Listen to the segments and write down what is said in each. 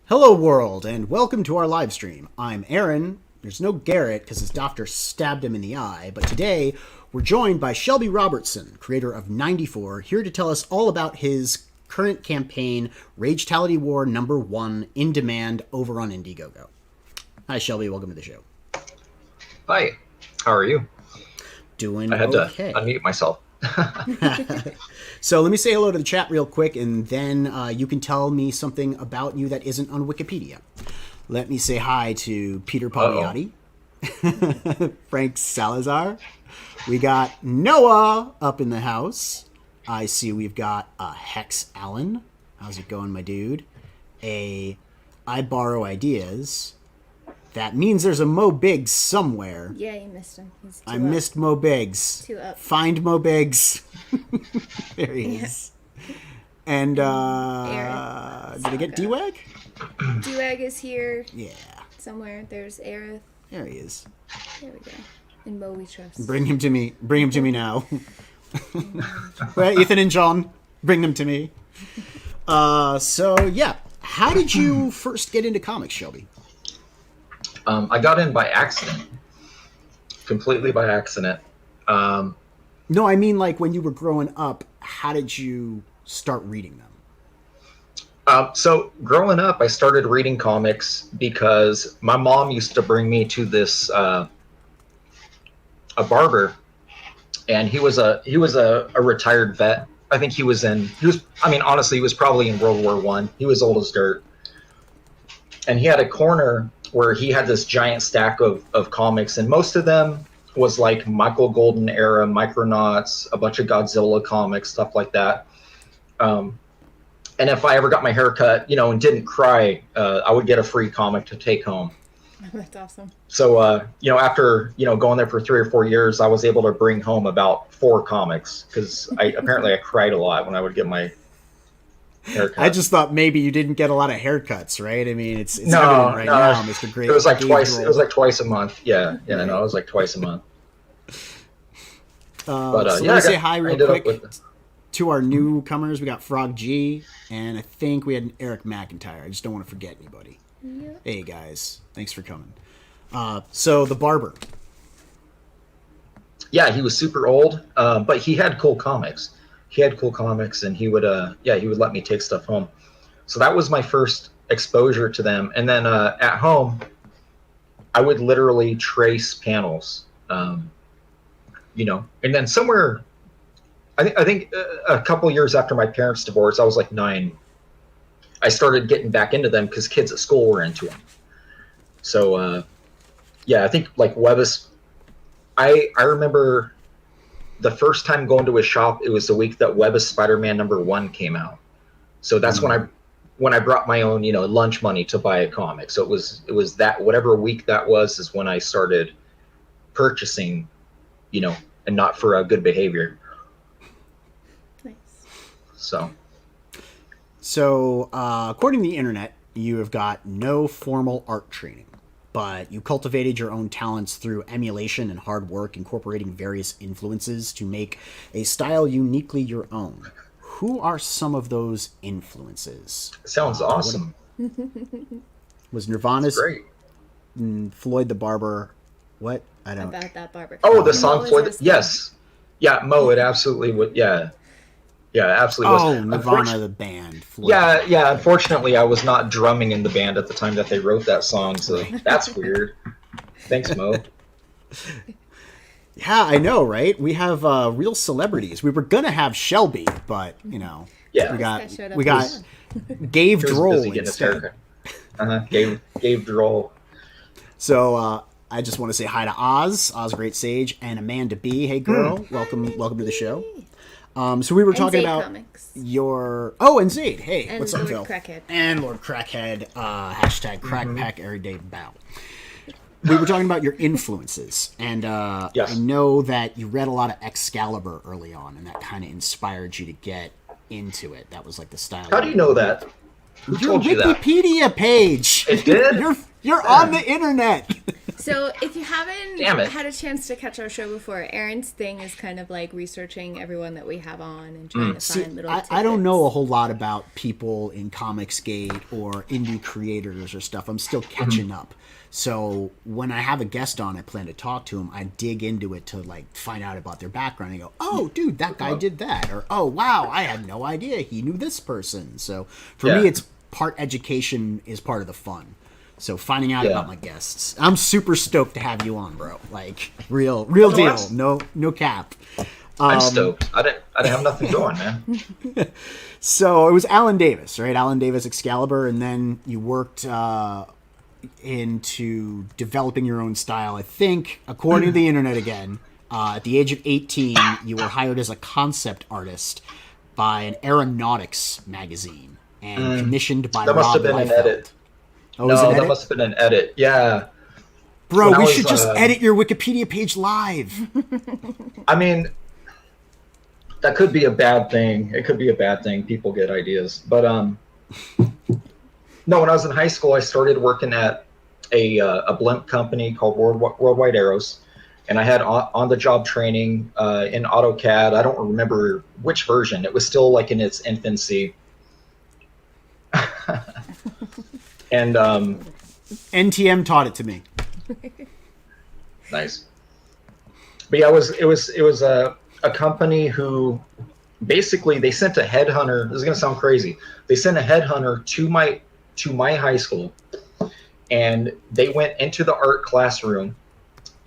Hello world, and welcome to our live stream. I'm Aaron. There's no Garrett because his doctor stabbed him in the eye, but today we're joined by Shelby Robertson, creator of 94, here to tell us all about his current campaign, Ragetality War #1, in demand over on Indiegogo. Hi Shelby, welcome to the show. Hi, how are you? Doing I had okay. to unmute myself. So let me say hello to the chat real quick, and then you can tell me something about you that isn't on Wikipedia. Let me say hi to Peter Pagliatti, Frank Salazar. We got Noah up in the house. I see we've got Hex Allen. How's it going, my dude? I borrow ideas. That means there's a Mo Biggs somewhere. Yeah, you missed him. I missed Mo Biggs. 2 up. Find Mo Biggs. There he is. And did I get D-Wag? D-Wag is here. Yeah. Somewhere. There's Aerith. There he is. There we go. And Mo we trust. Bring him to me. Bring him to me now. Right, Ethan and John, bring them to me. So yeah, how did you first get into comics, Shelby? I got in by accident. Completely by accident. No, I mean like when you were growing up, how did you start reading them? So growing up, I started reading comics because my mom used to bring me to this a barber, and he was a retired vet. I think honestly, he was probably in World War I. He was old as dirt, and he had a corner where he had this giant stack of comics, and most of them was like Michael Golden era, Micronauts, a bunch of Godzilla comics, stuff like that. And if I ever got my hair cut, and didn't cry, I would get a free comic to take home. That's awesome. So, after, going there for 3 or 4 years, I was able to bring home about 4 comics because I cried a lot when I would get my haircut. I just thought maybe you didn't get a lot of haircuts, right? I mean, it's no, evident right now, Mr. Great. It was like twice. It was like twice a month. Yeah, it was like twice a month. So let me say hi real quick to our newcomers. We got Frog G, and I think we had an Eric McIntyre. I just don't want to forget anybody. Yep. Hey guys, thanks for coming. So the barber. Yeah, he was super old, but he had cool comics. And he would let me take stuff home. So that was my first exposure to them. And then at home, I would literally trace panels, and then somewhere, I think a couple years after my parents' divorce, I was like 9. I started getting back into them because kids at school were into them. So, I think like Webbis, I remember the first time going to his shop, it was the week that Web of Spider-Man #1 came out. So that's when I brought my own, lunch money to buy a comic. So it was that whatever week that was is when I started purchasing, and not for a good behavior. Nice. So according to the internet, you have got no formal art training, but you cultivated your own talents through emulation and hard work, incorporating various influences to make a style uniquely your own. Who are some of those influences? Sounds awesome. Was Nirvana's great. Floyd the Barber? What? I don't. About that barber. Oh, the song Floyd. Yes. Yeah, Mo. It absolutely would. Yeah. Yeah, absolutely was. Oh, Nirvana the band. Floyd. Yeah. Unfortunately, I was not drumming in the band at the time that they wrote that song, so that's weird. Thanks, Mo. Yeah, I know, right? We have real celebrities. We were gonna have Shelby, but Yeah. we got Gave Droll busy getting his instead. haircut. Gave Droll. So I just want to say hi to Oz Great Sage, and Amanda B. Hey, girl, welcome to the show. So we were talking about Comics. your and Zaid. Hey, And what's up, Lord Phil? Crackhead. And Lord Crackhead. Hashtag Crackpack every day bow. We were talking about your influences, and Yes. I know that you read a lot of Excalibur early on, and that kind of inspired you to get into it. That was like the style. How do you know that? Who Your told you that? Wikipedia page. It did? You're on the internet. So if you haven't Damn it. had a chance to catch our show before, Aaron's thing is kind of like researching everyone that we have on and trying to See, find little I don't tidbits. know a whole lot about people in Comicsgate or indie creators or stuff. I'm still catching up. So when I have a guest on, I plan to talk to them. I dig into it to like find out about their background and go, oh, dude, that guy did that. Or, oh, wow, I had no idea he knew this person. So for me, it's part education is part of the fun. So finding out about my guests. I'm super stoked to have you on, bro. Like real deal. No cap. I'm stoked. I didn't have nothing going, man. So it was Alan Davis, right? Alan Davis Excalibur, and then you worked into developing your own style. I think, according to the internet again, at the age of 18, you were hired as a concept artist by an aeronautics magazine and commissioned by That must have Rob been an Liefeld. edit. Oh, was it No, an that edit? must have been an edit. Yeah. Bro, When I we was, should just edit your Wikipedia page live. I mean, that could be a bad thing. It could be a bad thing. People get ideas. But no, when I was in high school, I started working at a blimp company called Worldwide Arrows. And I had on-the-job training in AutoCAD. I don't remember which version. It was still like in its infancy. And NTM taught it to me. nice. But yeah, it was a company who basically they sent a headhunter. This is gonna sound crazy. They sent a headhunter to my high school, and they went into the art classroom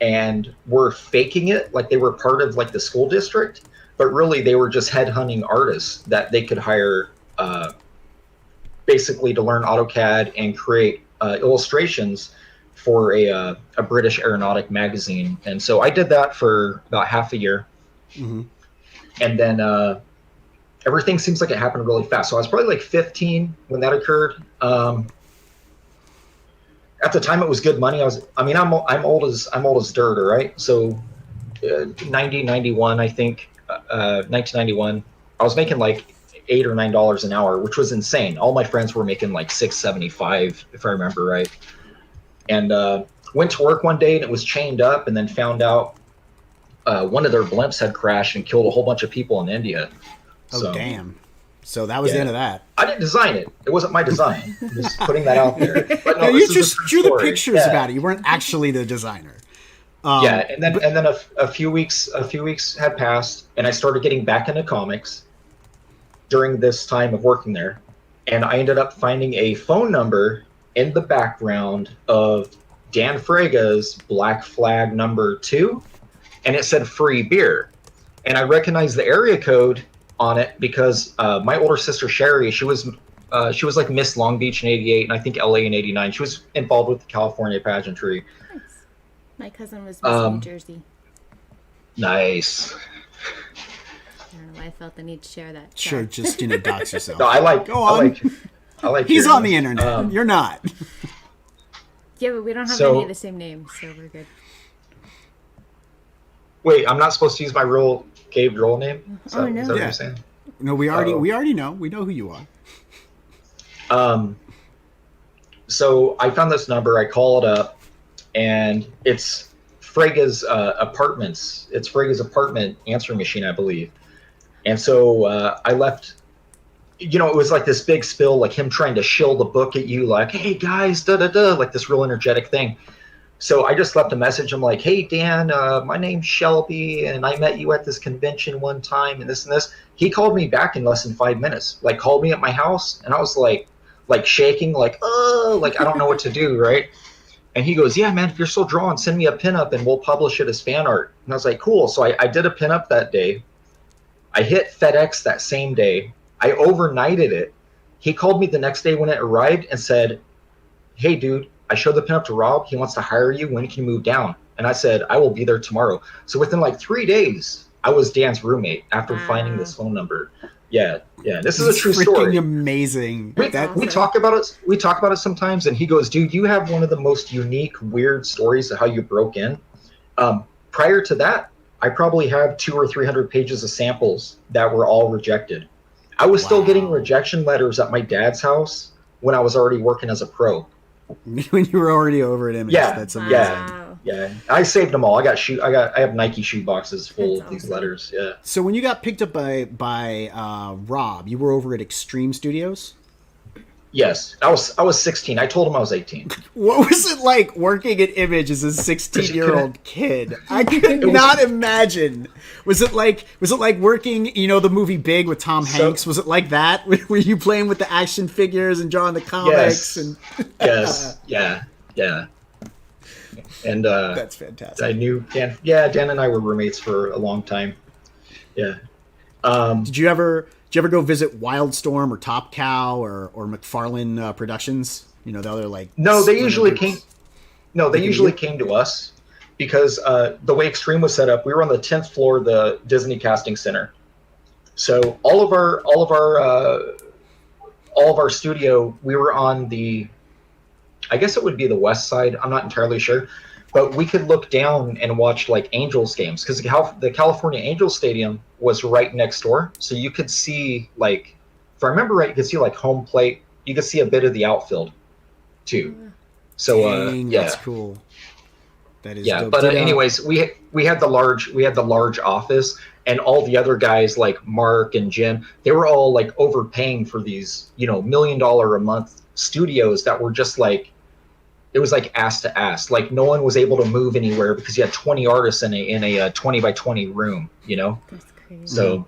and were faking it like they were part of like the school district, but really they were just headhunting artists that they could hire basically to learn AutoCAD and create illustrations for a British aeronautic magazine. And so I did that for about half a year. Mm-hmm. And then everything seems like it happened really fast. So I was probably like 15 when that occurred. At the time, it was good money. I'm old as dirt, all right? So 91, I think, 1991, I was making like $8 or $9 an hour, which was insane. All my friends were making like $6.75, if I remember right. And went to work one day and it was chained up, and then found out one of their blimps had crashed and killed a whole bunch of people in India. Oh, So, damn. So that was the end of that. I didn't design it. It wasn't my design. I'm just putting that out there. But no, No, you this is a just true drew the story. pictures Yeah. about it. You weren't actually the designer. Yeah, and then a few weeks had passed, and I started getting back into comics during this time of working there, and I ended up finding a phone number in the background of Dan Frega's Black Flag #2, and it said free beer, and I recognized the area code on it because my older sister Sherry, she was like Miss Long Beach in '88, and I think LA in '89. She was involved with the California pageantry. Nice. My cousin was Miss New Jersey. Nice. I don't know why I felt the need to share that. Sure, Sorry. just, dox yourself. No, I like. Go I on. like. He's hearing on the this. internet. You're not. Yeah, but we don't have So- any of the same names, so we're good. Wait, I'm not supposed to use my real Gabe role name? Is that, Oh, no. is that what Yeah. you're saying? No, we already Uh-oh. know. We know who you are. So I found this number, I call it up, and it's Frega's apartments. It's Frega's apartment answering machine, I believe. And so I left, it was like this big spill, like him trying to shill the book at you, like, hey guys, da-da-da, like this real energetic thing. So I just left a message. I'm like, hey, Dan, my name's Shelby, and I met you at this convention one time, and this and this. He called me back in less than 5 minutes, like called me at my house, and I was like shaking, like, oh, like I don't know what to do, right? And he goes, yeah, man, if you're still drawing, send me a pinup, and we'll publish it as fan art. And I was like, cool. So I did a pinup that day. I hit FedEx that same day. I overnighted it. He called me the next day when it arrived and said, hey, dude, I showed the pin up to Rob. He wants to hire you. When can you move down? And I said, I will be there tomorrow. So within like 3 days, I was Dan's roommate after finding this phone number. Yeah. This is a true story. Amazing. We talk about it. We talk about it sometimes, and he goes, "Dude, you have one of the most unique, weird stories of how you broke in." Prior to that, I probably have 200 or 300 pages of samples that were all rejected. I was still getting rejection letters at my dad's house when I was already working as a pro. When you were already over at Image. Yeah, That's amazing. Yeah. I saved them all. I have Nike shoe boxes full of these letters. Yeah. So when you got picked up by Rob, you were over at Extreme Studios? Yes, I was 16. I told him I was 18. What was it like working at Image as a 16-year-old kid? I could not imagine. Was it like working, the movie Big with Tom Hanks? Was it like that? Were you playing with the action figures and drawing the comics? Yes. Yeah. And that's fantastic. I knew Dan. Yeah, Dan and I were roommates for a long time. Yeah. Did you ever go visit Wildstorm or Top Cow or McFarlane Productions? The other No, they usually came. No, they usually came to us because the way Extreme was set up, we were on the 10th floor of the Disney Casting Center. So all of our studio, we were on the, I guess it would be the west side. I'm not entirely sure, but we could look down and watch Angels games because the California Angels Stadium was right next door. So you could see if I remember right, you could see home plate. You could see a bit of the outfield too. So Dang, that's cool. That is dope. But anyways, we had the large office, and all the other guys like Mark and Jim, they were all overpaying for these $1 million a month studios that were just it was ass to ass. No one was able to move anywhere because you had 20 artists in a 20 by 20 room. That's crazy. So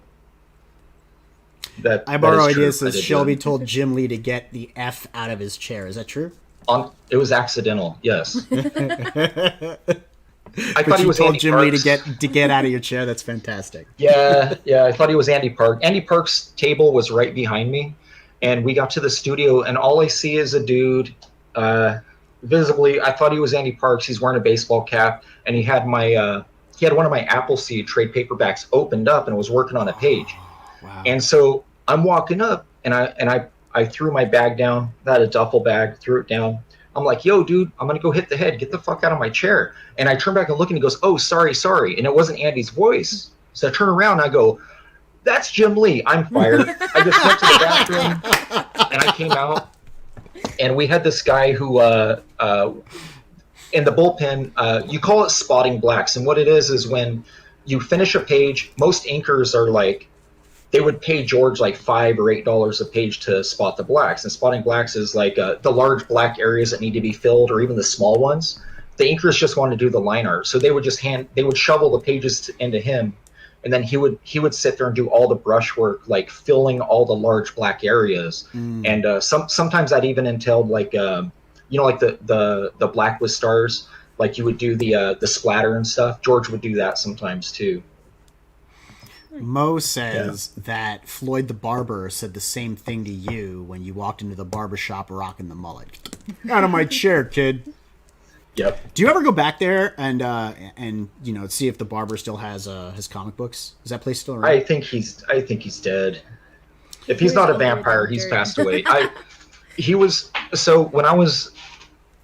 I borrow ideas. Says Shelby told Jim Lee to get the F out of his chair. Is that true? It was accidental. Yes. I thought he was told Jim Lee to get out of your chair. That's fantastic. Yeah. I thought he was Andy Park. Andy Park's table was right behind me, and we got to the studio, and all I see is a dude. Visibly, I thought he was Andy Parks. He's wearing a baseball cap, and he had one of my Appleseed trade paperbacks opened up and was working on a page. Wow. And so I'm walking up, and I threw my bag down. I had a duffel bag, threw it down. I'm like, yo, dude, I'm gonna go hit the head. Get the fuck out of my chair. And I turn back and look, and he goes, oh, sorry. And it wasn't Andy's voice. So I turn around, and I go, that's Jim Lee. I'm fired. I just went to the bathroom, and I came out. And we had this guy who, in the bullpen, you call it spotting blacks. And what it is when you finish a page, most inkers are they would pay George $5 or $8 a page to spot the blacks. And spotting blacks is the large black areas that need to be filled, or even the small ones. The inkers just want to do the line art. So they would shovel the pages into him. And then he would sit there and do all the brushwork, filling all the large black areas. And sometimes that even entailed the black with stars, you would do the splatter and stuff. George would do that sometimes too. Mo says that Floyd the Barber said the same thing to you when you walked into the barbershop rocking the mullet. Out of my chair, kid. Yep. Do you ever go back there and see if the barber still has his comic books? Is that place still around? I think he's dead. If he's not a vampire, he's passed away. He was. So when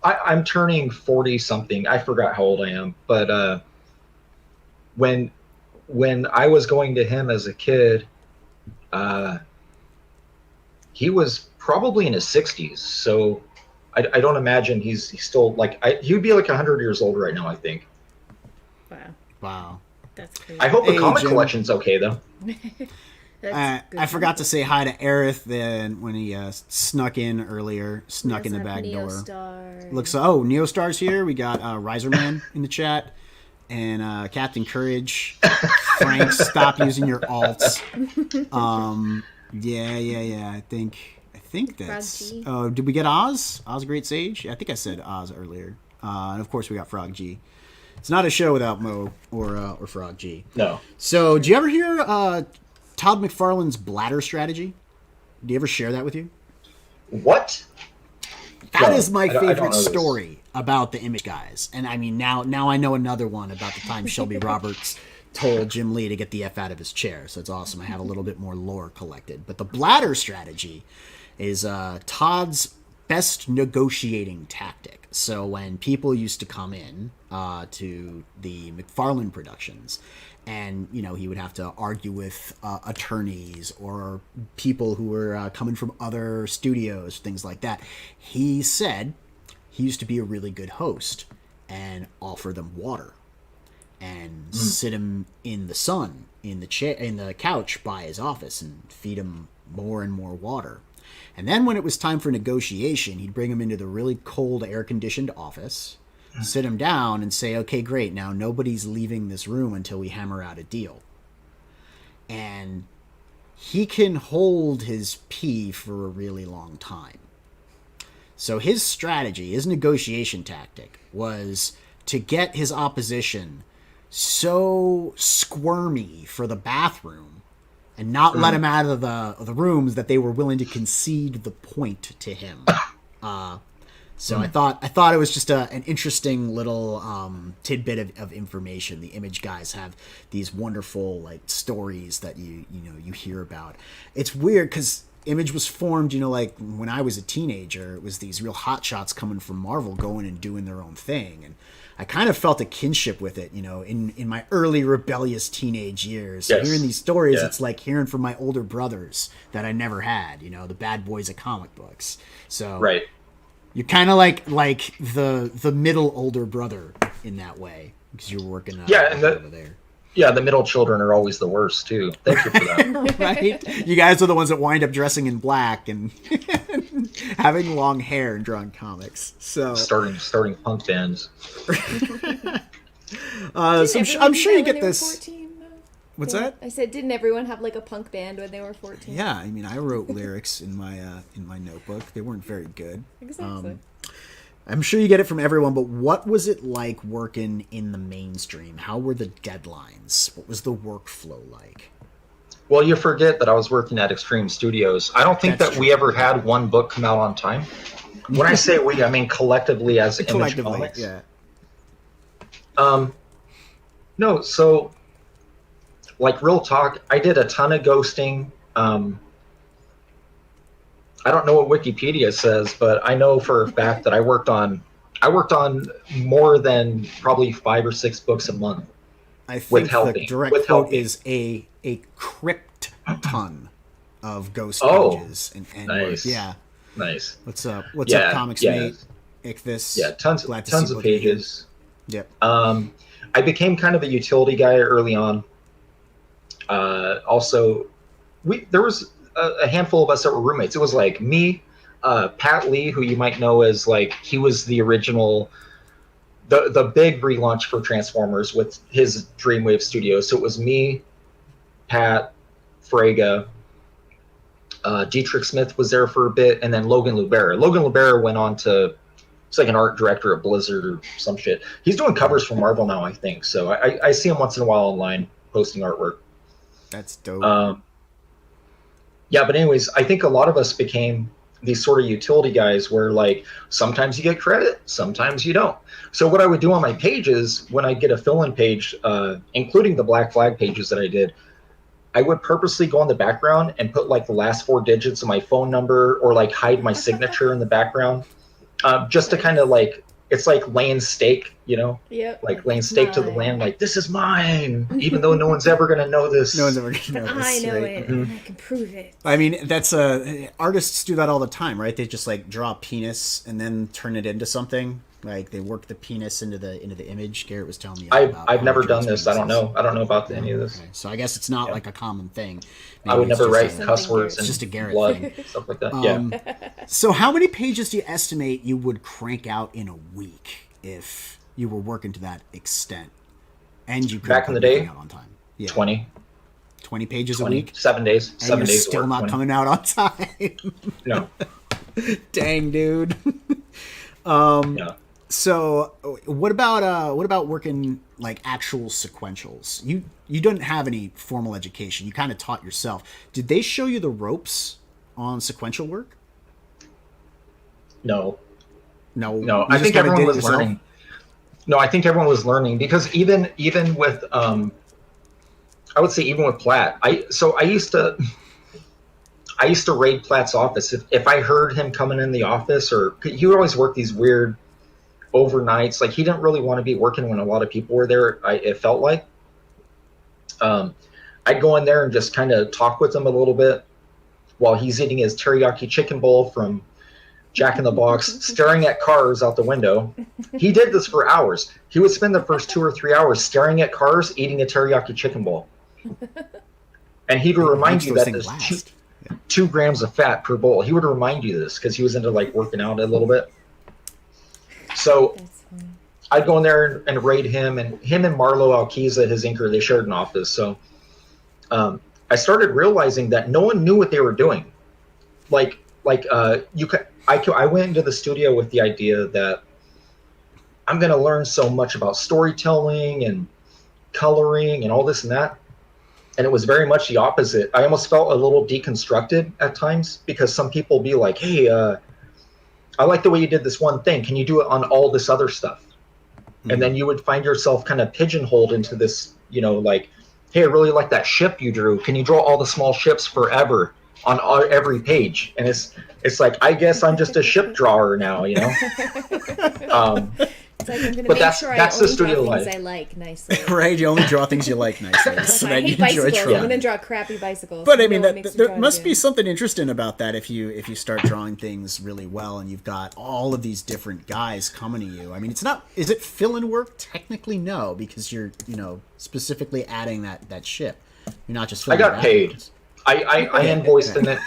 I'm turning 40 something. I forgot how old I am, but when I was going to him as a kid, he was probably in his 60s. So I don't imagine he's still he would be 100 years old right now, I think. Wow. That's crazy. I hope the comic collection's okay though. I forgot to say hi to Aerith then when he snuck in earlier, in the back door. Neostar's here. We got Riserman in the chat. And Captain Courage. Frank, stop using your alts. Yeah. I think that's. Oh, did we get Oz? Oz Great Sage? I think I said Oz earlier. And of course we got Frog G. It's not a show without Mo or Frog G. No. So, do you ever hear Todd McFarlane's bladder strategy? Do you ever share that with you? What? That No, is my I don't favorite know this. story about the Image guys. And I mean, now I know another one about the time Shelby Roberts told Jim Lee to get the F out of his chair. So it's awesome. I have a little bit more lore collected. But the bladder strategy is Todd's best negotiating tactic. So when people used to come in to the McFarlane productions, and he would have to argue with attorneys or people who were coming from other studios, things like that, he said he used to be a really good host and offer them water and sit him in the sun in the couch by his office and feed him more and more water. And then when it was time for negotiation, he'd bring him into the really cold, air-conditioned office, sit him down, and say, okay, great, now nobody's leaving this room until we hammer out a deal. And he can hold his pee for a really long time. So his strategy, his negotiation tactic, was to get his opposition so squirmy for the bathroom and not let him out of the rooms that they were willing to concede the point to him. So I thought it was just an interesting little tidbit of information. The Image guys have these wonderful stories that you hear about. It's weird because Image was formed, when I was a teenager. It was these real hotshots coming from Marvel going and doing their own thing, and I kind of felt a kinship with it, in my early rebellious teenage years. So hearing these stories, it's like hearing from my older brothers that I never had, the bad boys of comic books. So Right. you're kind of like the middle older brother in that way because you're working over there. Yeah, the middle children are always the worst too. Thank you for that. Right? You guys are the ones that wind up dressing in black and having long hair and drawing comics. So starting punk bands. I'm sure you get this. 14, What's that? I said, didn't everyone have a punk band when they were 14? Yeah, I mean, I wrote lyrics in my notebook. They weren't very good. Exactly. I'm sure you get it from everyone, but what was it like working in the mainstream? How were the deadlines? What was the workflow like? Well, you forget that I was working at Extreme Studios. I don't think That's that we ever had one book come out on time. When I say we, I mean collectively as Image Comics. Yeah. No, so real talk, I did a ton of ghosting. I don't know what Wikipedia says, but I know for a fact that I worked on more than probably 5 or 6 books a month. I think the direct quote helping. is a crypt ton of ghost Oh, pages and nice. work. Yeah. Nice. What's up, Comics Mate? Ichthus. Yeah, tons of pages. Yep. I became kind of a utility guy early on. Also, there was a handful of us that were roommates. It was me, Pat Lee, who you might know as he was the original, the big relaunch for Transformers with his Dreamwave Studios. So it was me, Pat, Frega, Dietrich Smith was there for a bit, and then Logan Lubera. Logan Lubera went on to, it's an art director at Blizzard or some shit. He's doing covers for Marvel now, I think. So I see him once in a while online posting artwork. That's dope. Yeah, but anyways, I think a lot of us became these sort of utility guys where sometimes you get credit, sometimes you don't. So what I would do on my pages when I get a fill-in page, including the Black Flag pages that I did, I would purposely go in the background and put the last 4 digits of my phone number or hide my signature in the background, just to kind of it's like laying stake, Yep. Laying stake to the land, this is mine, even though no one's ever going to know this. No one's ever going to know this. I know right? it, and I can prove it. I mean, that's artists do that all the time, right? They just draw a penis and then turn it into something. They work the penis into the image. Garrett was telling me. I've never done this. I don't know about any of this. Okay. So I guess it's not a common thing. Maybe I would never write cuss words and just a Garrett blood thing. Stuff like that. Yeah. So how many pages do you estimate you would crank out in a week if you were working to that extent, and you could back in the day out on time? Yeah. 20 pages a week, 7 days. And 7 you're days. still not 20. coming out on time. No. Dang, dude. Yeah. So what about working actual sequentials? You didn't have any formal education. You kind of taught yourself. Did they show you the ropes on sequential work? No. No, No, you I just think kinda everyone did it was yourself? learning. No, I think everyone was learning because even with I would say even with Platt, I used to raid Platt's office if I heard him coming in the office, or he would always work these weird overnights. Like he didn't really want to be working when a lot of people were there. It felt like um, I'd go in there and just kind of talk with him a little bit while he's eating his teriyaki chicken bowl from Jack in the Box, staring at cars out the window. He did this for hours. He would spend the first 2 or 3 hours staring at cars, eating a teriyaki chicken bowl. And he would remind Makes you those that things there's last. 2 grams of fat per bowl. He would remind you this because he was into like working out a little bit. So That's funny. I'd go in there and raid him, and Marlo Alquiza, his inker, they shared an office. So I started realizing that no one knew what they were doing. I went into the studio with the idea that I'm going to learn so much about storytelling and coloring and all this and that. And it was very much the opposite. I almost felt a little deconstructed at times because some people be like, hey, I like the way you did this one thing. Can you do it on all this other stuff? Mm-hmm. And then you would find yourself kind of pigeonholed into this, like, hey, I really like that ship you drew. Can you draw all the small ships forever on every page? And it's like, I guess I'm just a ship drawer now, It's like I'm gonna but make sure that's I the only studio draw things life. I like nicely. Right, you only draw things you like nicely. So I that you hate enjoy bicycles. drawing. I'm gonna draw crappy bicycles. But I mean, No one makes me there draw must it be again. something interesting about that if you start drawing things really well and you've got all of these different guys coming to you. I mean, it's not. Is it fill-in work? Technically, no, because you're specifically adding that ship. You're not just. I got paid. I invoiced in it.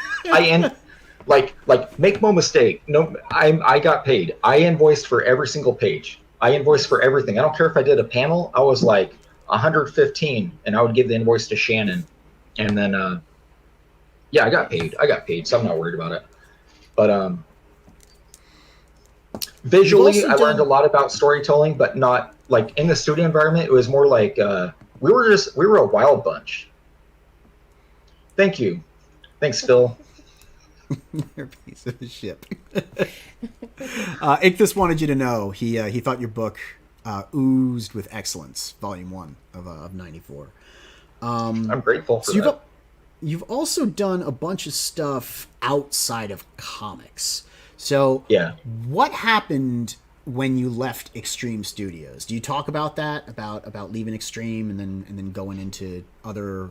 Like make no mistake. No, I got paid. I invoiced for every single page. I invoiced for everything. I don't care if I did a panel. I was like 115, and I would give the invoice to Shannon, and then I got paid. So I'm not worried about it. But visually, I learned a lot about storytelling, but not like in the studio environment. It was more like we were a wild bunch. Thank you. Thanks, Phil. You're a piece of shit. Ichthus wanted you to know he thought your book oozed with excellence, Volume 1 of 94. I'm grateful for that. You've also done a bunch of stuff outside of comics. So yeah, what happened when you left Extreme Studios? Do you talk about that, about leaving Extreme and then going into other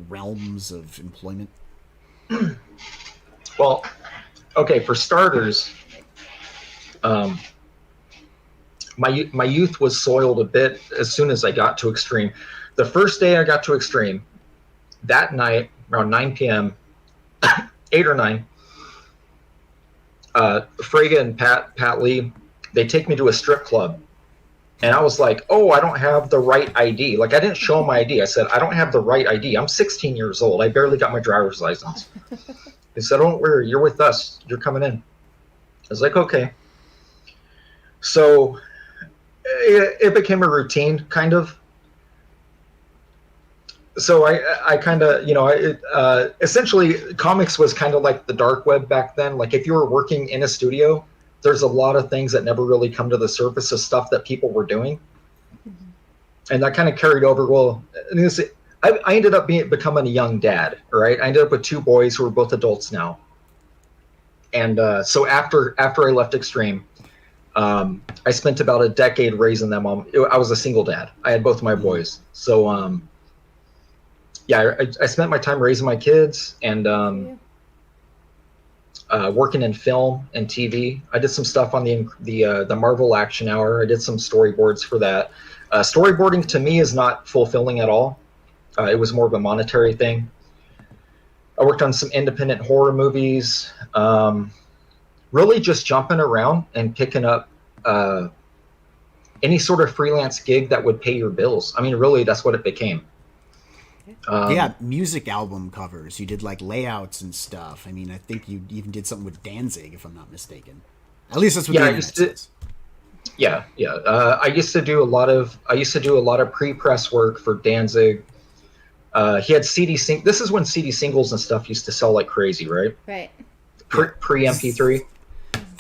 realms of employment? Well, okay, for starters, my youth was soiled a bit as soon as I got to Extreme. The first day I got to Extreme, that night around 9 p.m., 8 or 9, Frege and Pat Lee, they take me to a strip club. And I was like, oh, I don't have the right ID. Like, I didn't show them my ID. I said, I don't have the right ID. I'm 16 years old. I barely got my driver's license. They said, don't worry, you're with us. You're coming in. I was like, okay. So it became a routine, kind of. So I kind of, essentially, comics was kind of like the dark web back then. Like, if you were working in a studio, there's a lot of things that never really come to the surface of stuff that people were doing. Mm-hmm. And that kind of carried over. Well, I ended up becoming a young dad, right? I ended up with 2 boys who are both adults now. And so after I left Extreme, I spent about a decade raising them. I was a single dad. I had both my boys. So, I spent my time raising my kids and working in film and TV. I did some stuff on the Marvel Action Hour. I did some storyboards for that. Storyboarding to me is not fulfilling at all. It was more of a monetary thing. I worked on some independent horror movies. Really just jumping around and picking up any sort of freelance gig that would pay your bills. I mean, really, that's what it became. Music album covers. You did like layouts and stuff. I mean, I think you even did something with Danzig, if I'm not mistaken. At least that's what the internet says. Yeah. I used to do a lot of pre-press work for Danzig. He had CD sing. This is when CD singles and stuff used to sell like crazy, right? Right. Pre MP3.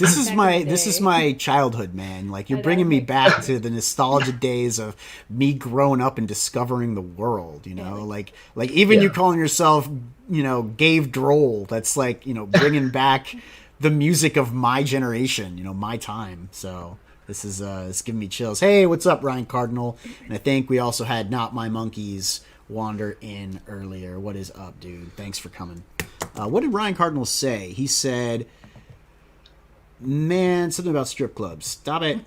This is Back in the day. my childhood, man. Like, you're I know. bringing me back to the nostalgia days of me growing up and discovering the world, you know? Like even you calling yourself, you know, Gave Droll, that's like, you know, bringing back the music of my generation, you know, my time. So this is it's giving me chills. Hey, what's up, Ryan Cardinal? And I think we also had Not My Monkeys wander in earlier. What is up, dude? Thanks for coming. What did Ryan Cardinal say? He said, man, something about strip clubs. Stop it.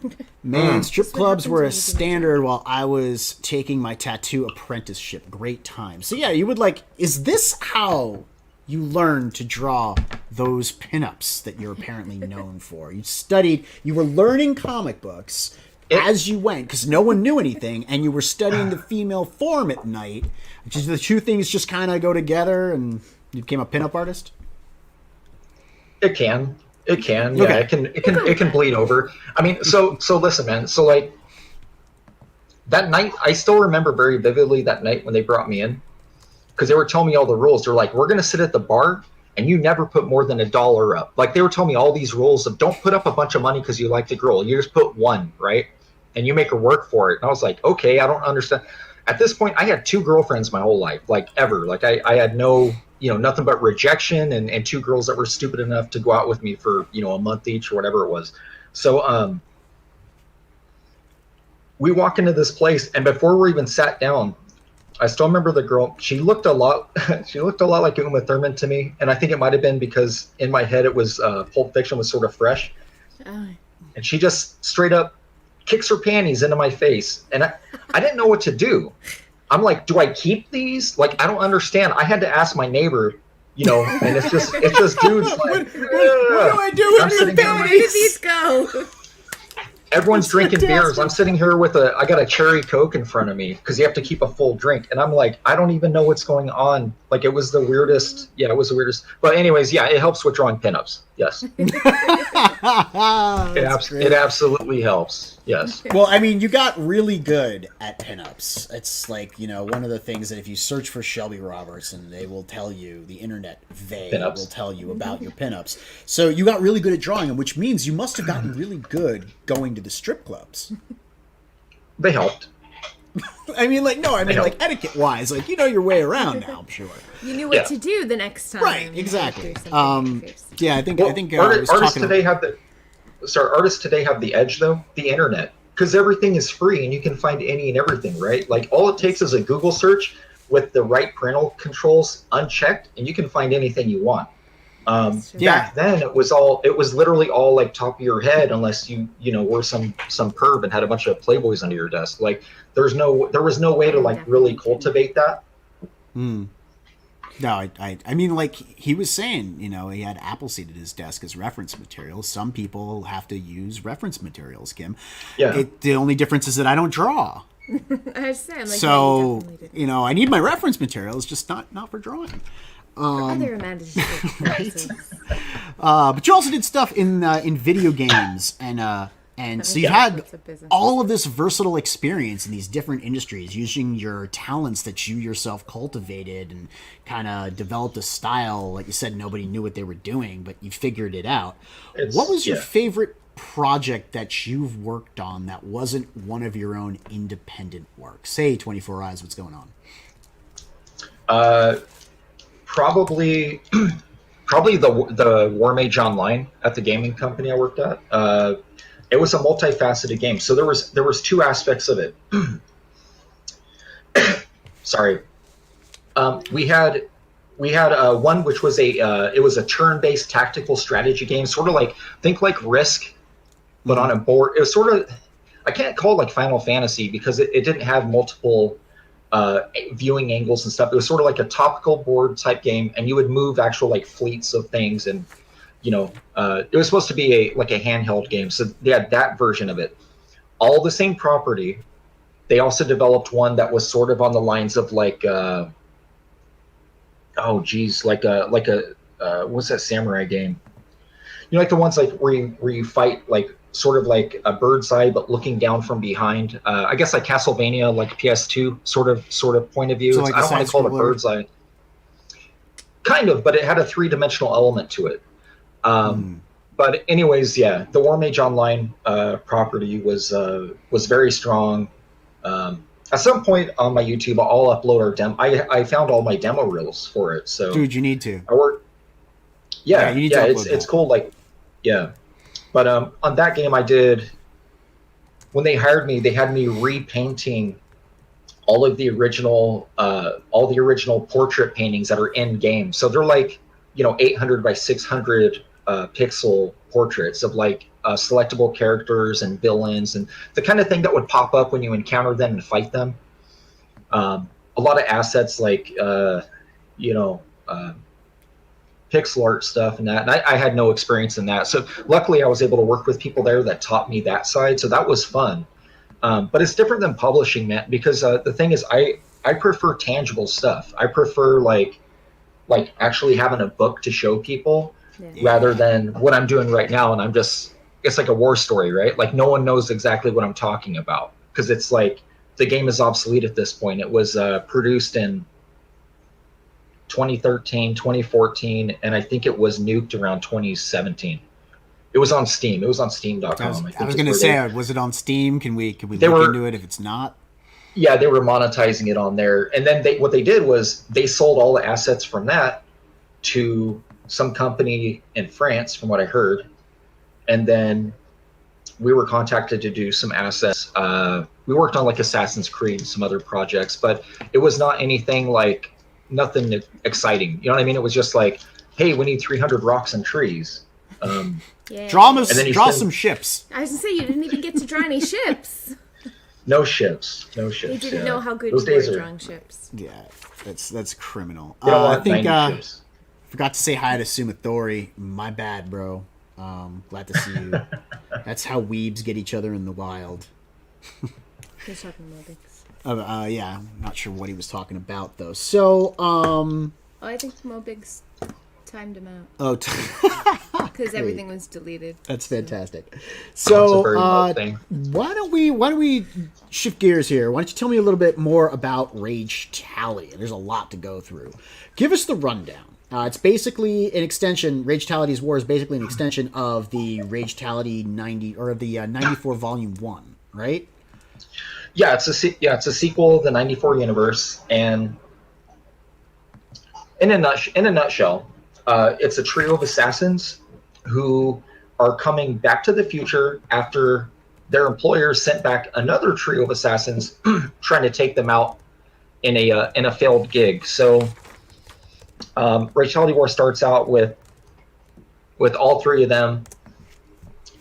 Man, strip clubs were a standard while I was taking my tattoo apprenticeship. Great time. So yeah, you would like, is this how you learned to draw those pinups that you're apparently known for? You were learning comic books as you went, because no one knew anything, and you were studying the female form at night. Just the two things just kind of go together, and you became a pinup artist? It can, yeah. Okay. It can bleed over. I mean, so listen, man. So like that night, I still remember very vividly that night when they brought me in, because they were telling me all the rules. They're like, we're gonna sit at the bar, and you never put more than $1 up. Like, they were telling me all these rules of don't put up a bunch of money because you like the girl. You just put one, right? And you make her work for it. And I was like, okay, I don't understand. At this point, I had 2 girlfriends my whole life, like ever. Like I had no, you know, nothing but rejection, and 2 girls that were stupid enough to go out with me for, you know, a month each or whatever it was. So we walk into this place, and before we even sat down, I still remember the girl. She looked a lot like Uma Thurman to me, and I think it might have been because in my head it was Pulp Fiction was sort of fresh. Oh. And she just straight up kicks her panties into my face, and I didn't know what to do. I'm like, do I keep these? Like, I don't understand. I had to ask my neighbor, you know, and it's just dudes like, what do I do with your Where did panties? these go? everyone's drinking beers. I'm sitting here with I got a cherry Coke in front of me because you have to keep a full drink. And I'm like, I don't even know what's going on. Like, it was the weirdest. Yeah, it was the weirdest. But anyways, yeah, it helps with drawing pinups. Yes. It absolutely helps. Yes. Well, I mean, you got really good at pinups. It's like, you know, one of the things that if you search for Shelby Robertson, they will tell you, the internet, Pinups. will tell you about your pinups. So you got really good at drawing them, which means you must have gotten really good going to the strip clubs. They helped. I mean, like, etiquette-wise, like, you know your way around now, I'm sure. You knew what to do the next time. Right, exactly. Do something fierce. Yeah, I think I was artists talking today have the edge, though, the internet, because everything is free and you can find any and everything, right? Like, all it takes is a Google search with the right parental controls unchecked, and you can find anything you want. Back then, it was literally all like top of your head, unless you were some perv and had a bunch of Playboys under your desk. Like, there was no way to like really cultivate that. No, I mean, like he was saying, you know, he had Appleseed at his desk as reference materials. Some people have to use reference materials, Kim. Yeah. The only difference is that I don't draw. I was saying, like, So, you know, I need my reference materials, just not for drawing. other imaginative But you also did stuff in video games, and so you had all of this versatile experience in these different industries, using your talents that you yourself cultivated and kind of developed a style. Like you said, nobody knew what they were doing, but you figured it out. What was your favorite project that you've worked on that wasn't one of your own independent work? Say 24 Eyes, what's going on? Probably the War Mage Online at the gaming company I worked at. It was a multifaceted game, so there was 2 aspects of it. Sorry, we had one which was it was a turn-based tactical strategy game, sort of like Risk, but on a board. It was sort of, I can't call it like Final Fantasy because it didn't have multiple viewing angles and stuff. It was sort of like a topical board type game, and you would move actual like fleets of things, and you know, it was supposed to be a handheld game, so they had that version of it. All the same property. They also developed one that was sort of on the lines of like what's that samurai game? You know, like the ones like where you fight like sort of like a bird's eye but looking down from behind. I guess like Castlevania, like PS2 sort of point of view. So like I don't want to call it a bird's eye. Kind of, but it had a 3-dimensional element to it. But anyways, yeah, the War Mage Online property was very strong. At some point on my YouTube, I'll upload our demo. I found all my demo reels for it. So Dude, you need to. I work. Yeah, you need to upload it's that. cool. Like, yeah, but on that game, I did. When they hired me, they had me repainting all the original portrait paintings that are in game. So they're like, 800 by 600 pixel portraits of like selectable characters and villains and the kind of thing that would pop up when you encounter them and fight them. A lot of assets like, pixel art stuff and that. And I had no experience in that. So luckily I was able to work with people there that taught me that side. So that was fun. But it's different than publishing, man, because the thing is I prefer tangible stuff. I prefer like actually having a book to show people rather than what I'm doing right now. And it's like a war story, right? Like no one knows exactly what I'm talking about because it's like the game is obsolete at this point. It was produced in 2013, 2014, and I think it was nuked around 2017. It was on Steam. It was on Steam.com. I was going to say, was it on Steam? Can we look into it if it's not? Yeah, they were monetizing it on there. And then what they did was they sold all the assets from that to some company in France, from what I heard. And then we were contacted to do some assets. We worked on like Assassin's Creed and some other projects, but it was not anything like nothing exciting. You know what I mean? It was just like, hey, we need 300 rocks and trees. Yeah. Draw some ships. I was gonna say you didn't even get to draw any ships. No ships. They didn't know how good Those you were days at are- drawing ships. Yeah, that's criminal. You don't I want think 90 ships. forgot to say hi to Sumathori. My bad, bro. Glad to see you. That's how weebs get each other in the wild. He's talking Mobigs. Yeah, I'm not sure what he was talking about though. So, Oh, I think Mobigs timed him out because everything was deleted. That's fantastic. That's a So, very low thing. why don't we shift gears here? Why don't you tell me a little bit more about Ragetality? There's a lot to go through. Give us the rundown. It's basically an extension. Ragetality's War is basically an extension of the Ragetality 90 or the 94 Volume 1, right? Yeah, it's a sequel of the 94 universe, and in a nutshell, it's a trio of assassins who are coming back to the future after their employers sent back another trio of assassins trying to take them out in a failed gig. So Ragetality War starts out with all three of them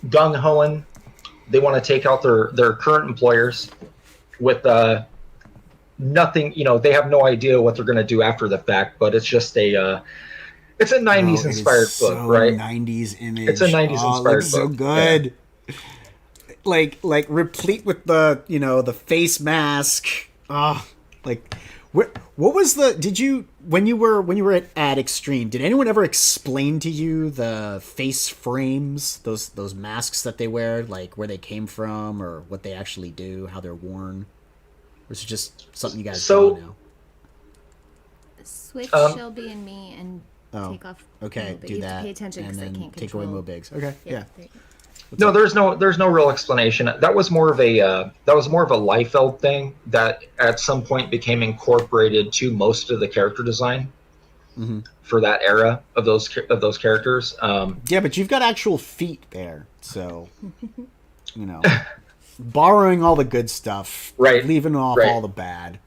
gung-hoing. They want to take out their current employers with nothing. They have no idea what they're going to do after the fact, but it's just it's a 90s inspired book, right? 90s image. It's a 90s inspired book. So good. Yeah. Like replete with the the face mask. What was when you were at Extreme, did anyone ever explain to you the face frames, those masks that they wear, like where they came from or what they actually do, how they're worn? Or is it just something you guys don't know? Switch Shelby and me and take off. Okay, Mo, do you that. have to pay attention and because I then can't take control. away Mo Bigs. Okay, yeah. No, there's no real explanation. That was more of a Liefeld thing that at some point became incorporated to most of the character design for that era of those characters. Yeah, but you've got actual feet there, so borrowing all the good stuff, right? Leaving off right. all the bad.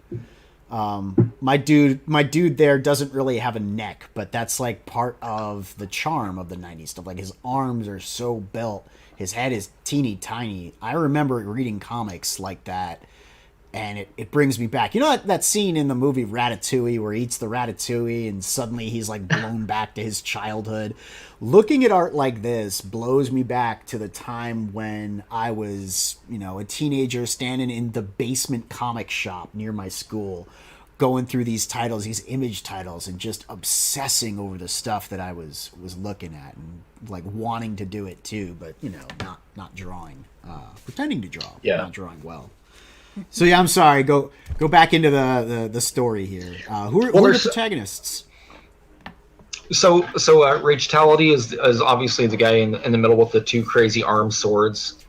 My dude there doesn't really have a neck, but that's like part of the charm of the 90s stuff. Like his arms are so built. His head is teeny tiny. I remember reading comics like that, and it brings me back. You know that scene in the movie Ratatouille where he eats the ratatouille and suddenly he's like blown back to his childhood? Looking at art like this blows me back to the time when I was, a teenager standing in the basement comic shop near my school, going through these titles, these image titles, and just obsessing over the stuff that I was looking at and like wanting to do it too, but not drawing, pretending to draw, not drawing well. So yeah, I'm sorry. Go back into the story here. Who are the protagonists? Ragetality is obviously the guy in the middle with the two crazy arm swords.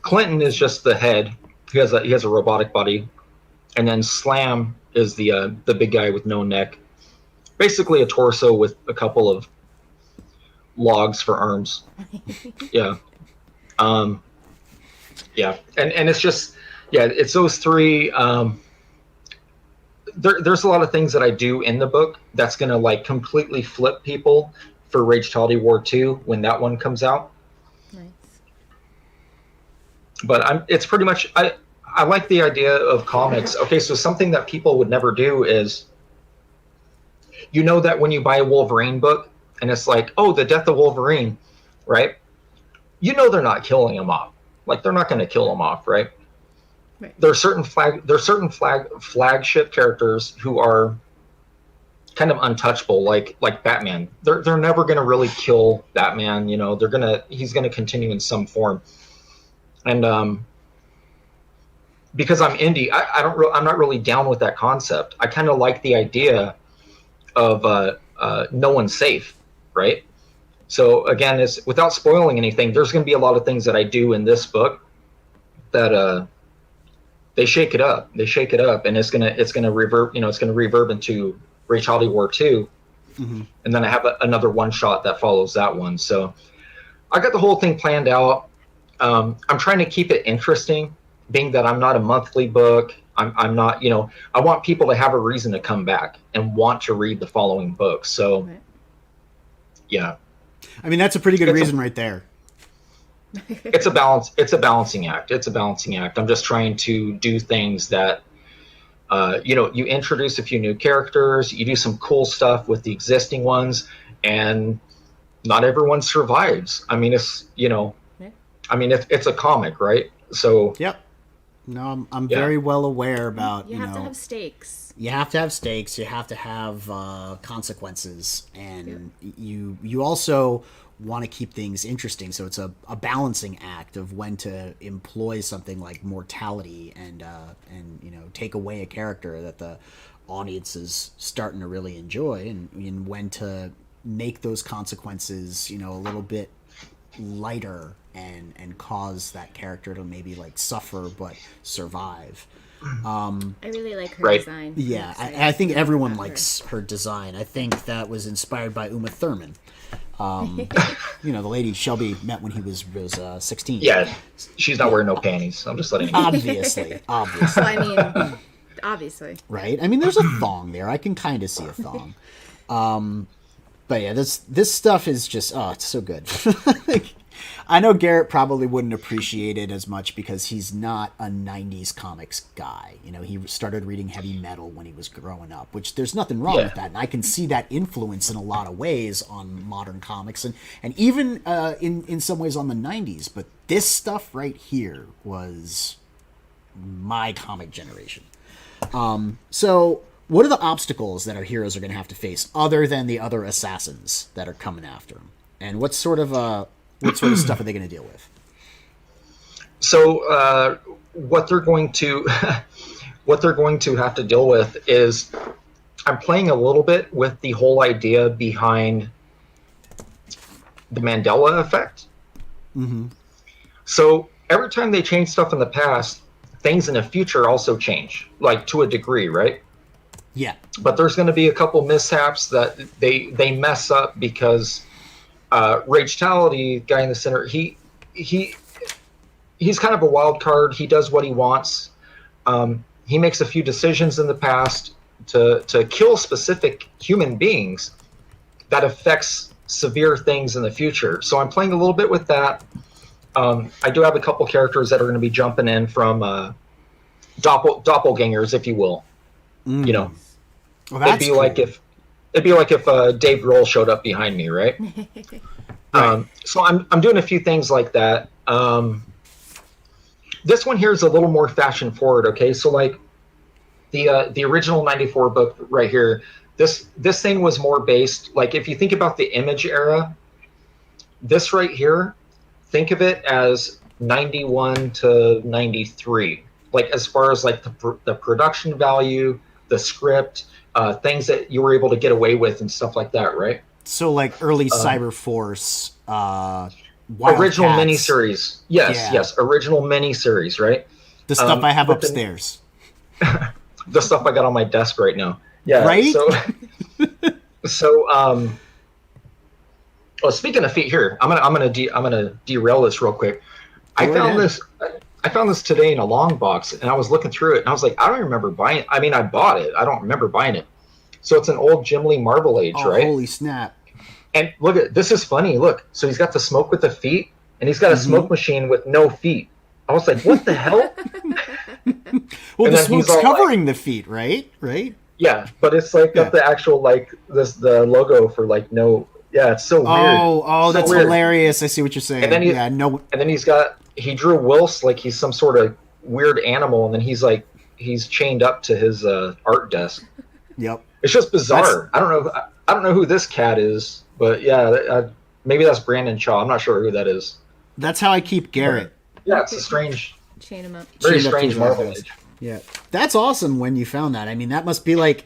Clinton is just the head. He has a robotic body, and then Slam is the big guy with no neck, basically a torso with a couple of logs for arms. Yeah, yeah, and it's just it's those three. There's a lot of things that I do in the book that's gonna like completely flip people for Ragetality War 2 when that one comes out. Nice. But it's pretty much I like the idea of comics. Okay, so something that people would never do is, that when you buy a Wolverine book and it's like, oh, the death of Wolverine, right? They're not killing him off. Like they're not going to kill him off, right? Right. There's certain flagship characters who are kind of untouchable, like Batman. They're never going to really kill Batman. He's going to continue in some form. And because I'm indie, I'm not really down with that concept. I kind of like the idea of no one's safe, right? So again, it's without spoiling anything. There's going to be a lot of things that I do in this book that they shake it up. They shake it up, and it's gonna reverb. It's gonna reverb into Ragetality War 2, mm-hmm. and then I have another one shot that follows that one. So I got the whole thing planned out. I'm trying to keep it interesting, being that I'm not a monthly book. I'm not, I want people to have a reason to come back and want to read the following books. So, Right. Yeah. I mean, that's a pretty good reason right there. It's a balance. It's a balancing act. I'm just trying to do things that, you introduce a few new characters, you do some cool stuff with the existing ones, and not everyone survives. I mean, it's, it's a comic, right? So. Yep. No, I'm very well aware about, you have to have stakes. You have to have stakes. You have to have consequences, and you also want to keep things interesting. So it's a balancing act of when to employ something like mortality and take away a character that the audience is starting to really enjoy, and when to make those consequences a little bit lighter and cause that character to maybe like suffer but survive. I really like her design. Yeah, I think everyone likes her design. I think that was inspired by Uma Thurman. The lady Shelby met when he was 16. Yeah, she's not wearing no panties. I'm just letting you know. Obviously. Well, I mean, obviously. Right? I mean, there's a thong there. I can kind of see a thong. But yeah, this stuff is just, it's so good. I know Garrett probably wouldn't appreciate it as much because he's not a 90s comics guy. He started reading heavy metal when he was growing up, which there's nothing wrong with that. And I can see that influence in a lot of ways on modern comics and even in some ways on the 90s. But this stuff right here was my comic generation. So what are the obstacles that our heroes are going to have to face other than the other assassins that are coming after them? And what sort of stuff are they going to deal with? So what they're going to have to deal with is, I'm playing a little bit with the whole idea behind the Mandela effect. Mm-hmm. So every time they change stuff in the past, things in the future also change, like to a degree, right? Yeah. But there's going to be a couple mishaps that they mess up because Ragetality, guy in the center, he's kind of a wild card. He does what he wants. He makes a few decisions in the past to kill specific human beings that affects severe things in the future. So I'm playing a little bit with that. I do have a couple characters that are going to be jumping in from doppelgangers, if you will. Well, it'd be like if Dave Grohl showed up behind me, right? So I'm doing a few things like that. This one here is a little more fashion forward. Okay, so like the original '94 book right here, this thing was more based, like if you think about the Image era, this right here, think of it as 91 to 93, like as far as like the production value, the script, things that you were able to get away with and stuff like that, right? So like early Cyberforce, Original Wildcats. miniseries. Yes, Yeah. yes. Original miniseries, right? The stuff I have but upstairs. The stuff I got on my desk right now. Yeah. Right? So well, speaking of feet, here I'm gonna derail this real quick. I found this today in a long box, and I was looking through it, and I was like, I don't remember buying it. I mean, I bought it. I don't remember buying it. So it's an old Jim Lee Marvel Age, right? Holy snap! And look at this is funny. Look, so he's got the smoke with the feet, and he's got a smoke machine with no feet. I was like, what the hell? Well, And the then he's smoke's all covering the feet, right? Right? Yeah, but it's like got the actual like the logo for like no. Yeah, it's so weird. Oh, So that's weird. hilarious. I see what you're saying. And then And then he drew Wills like he's some sort of weird animal, and then he's chained up to his art desk. Yep. It's just bizarre. I don't know who this cat is, but yeah, maybe that's Brandon Shaw. I'm not sure who that is. That's how I keep Garrett. Yeah, it's a strange, Chain him up. very Chained up to strange his Marvel desk. Age. Yeah, that's awesome when you found that. I mean, that must be like,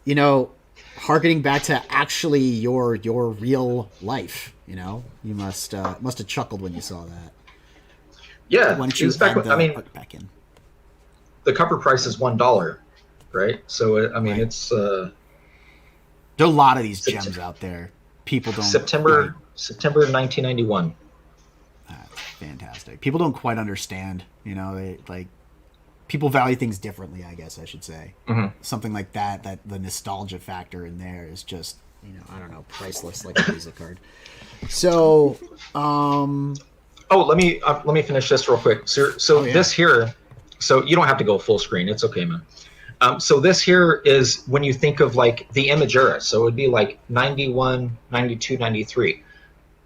you know, harkening back to actually your real life. You know, you must have chuckled when you saw that. Yeah, Why don't it you was back. add the I mean, art back in? the cover price is $1, right? So it's There are a lot of these gems out there. People don't September 1991. That's fantastic. People don't quite understand. You know, they like people value things differently. I guess I should say something like that. That the nostalgia factor in there is just, you know, I don't know, priceless like a Visa card. So, let me finish this real quick. So yeah. this here, so you don't have to go full screen. It's okay, man. So this here is when you think of like the image era. So it would be like 91, 92, 93.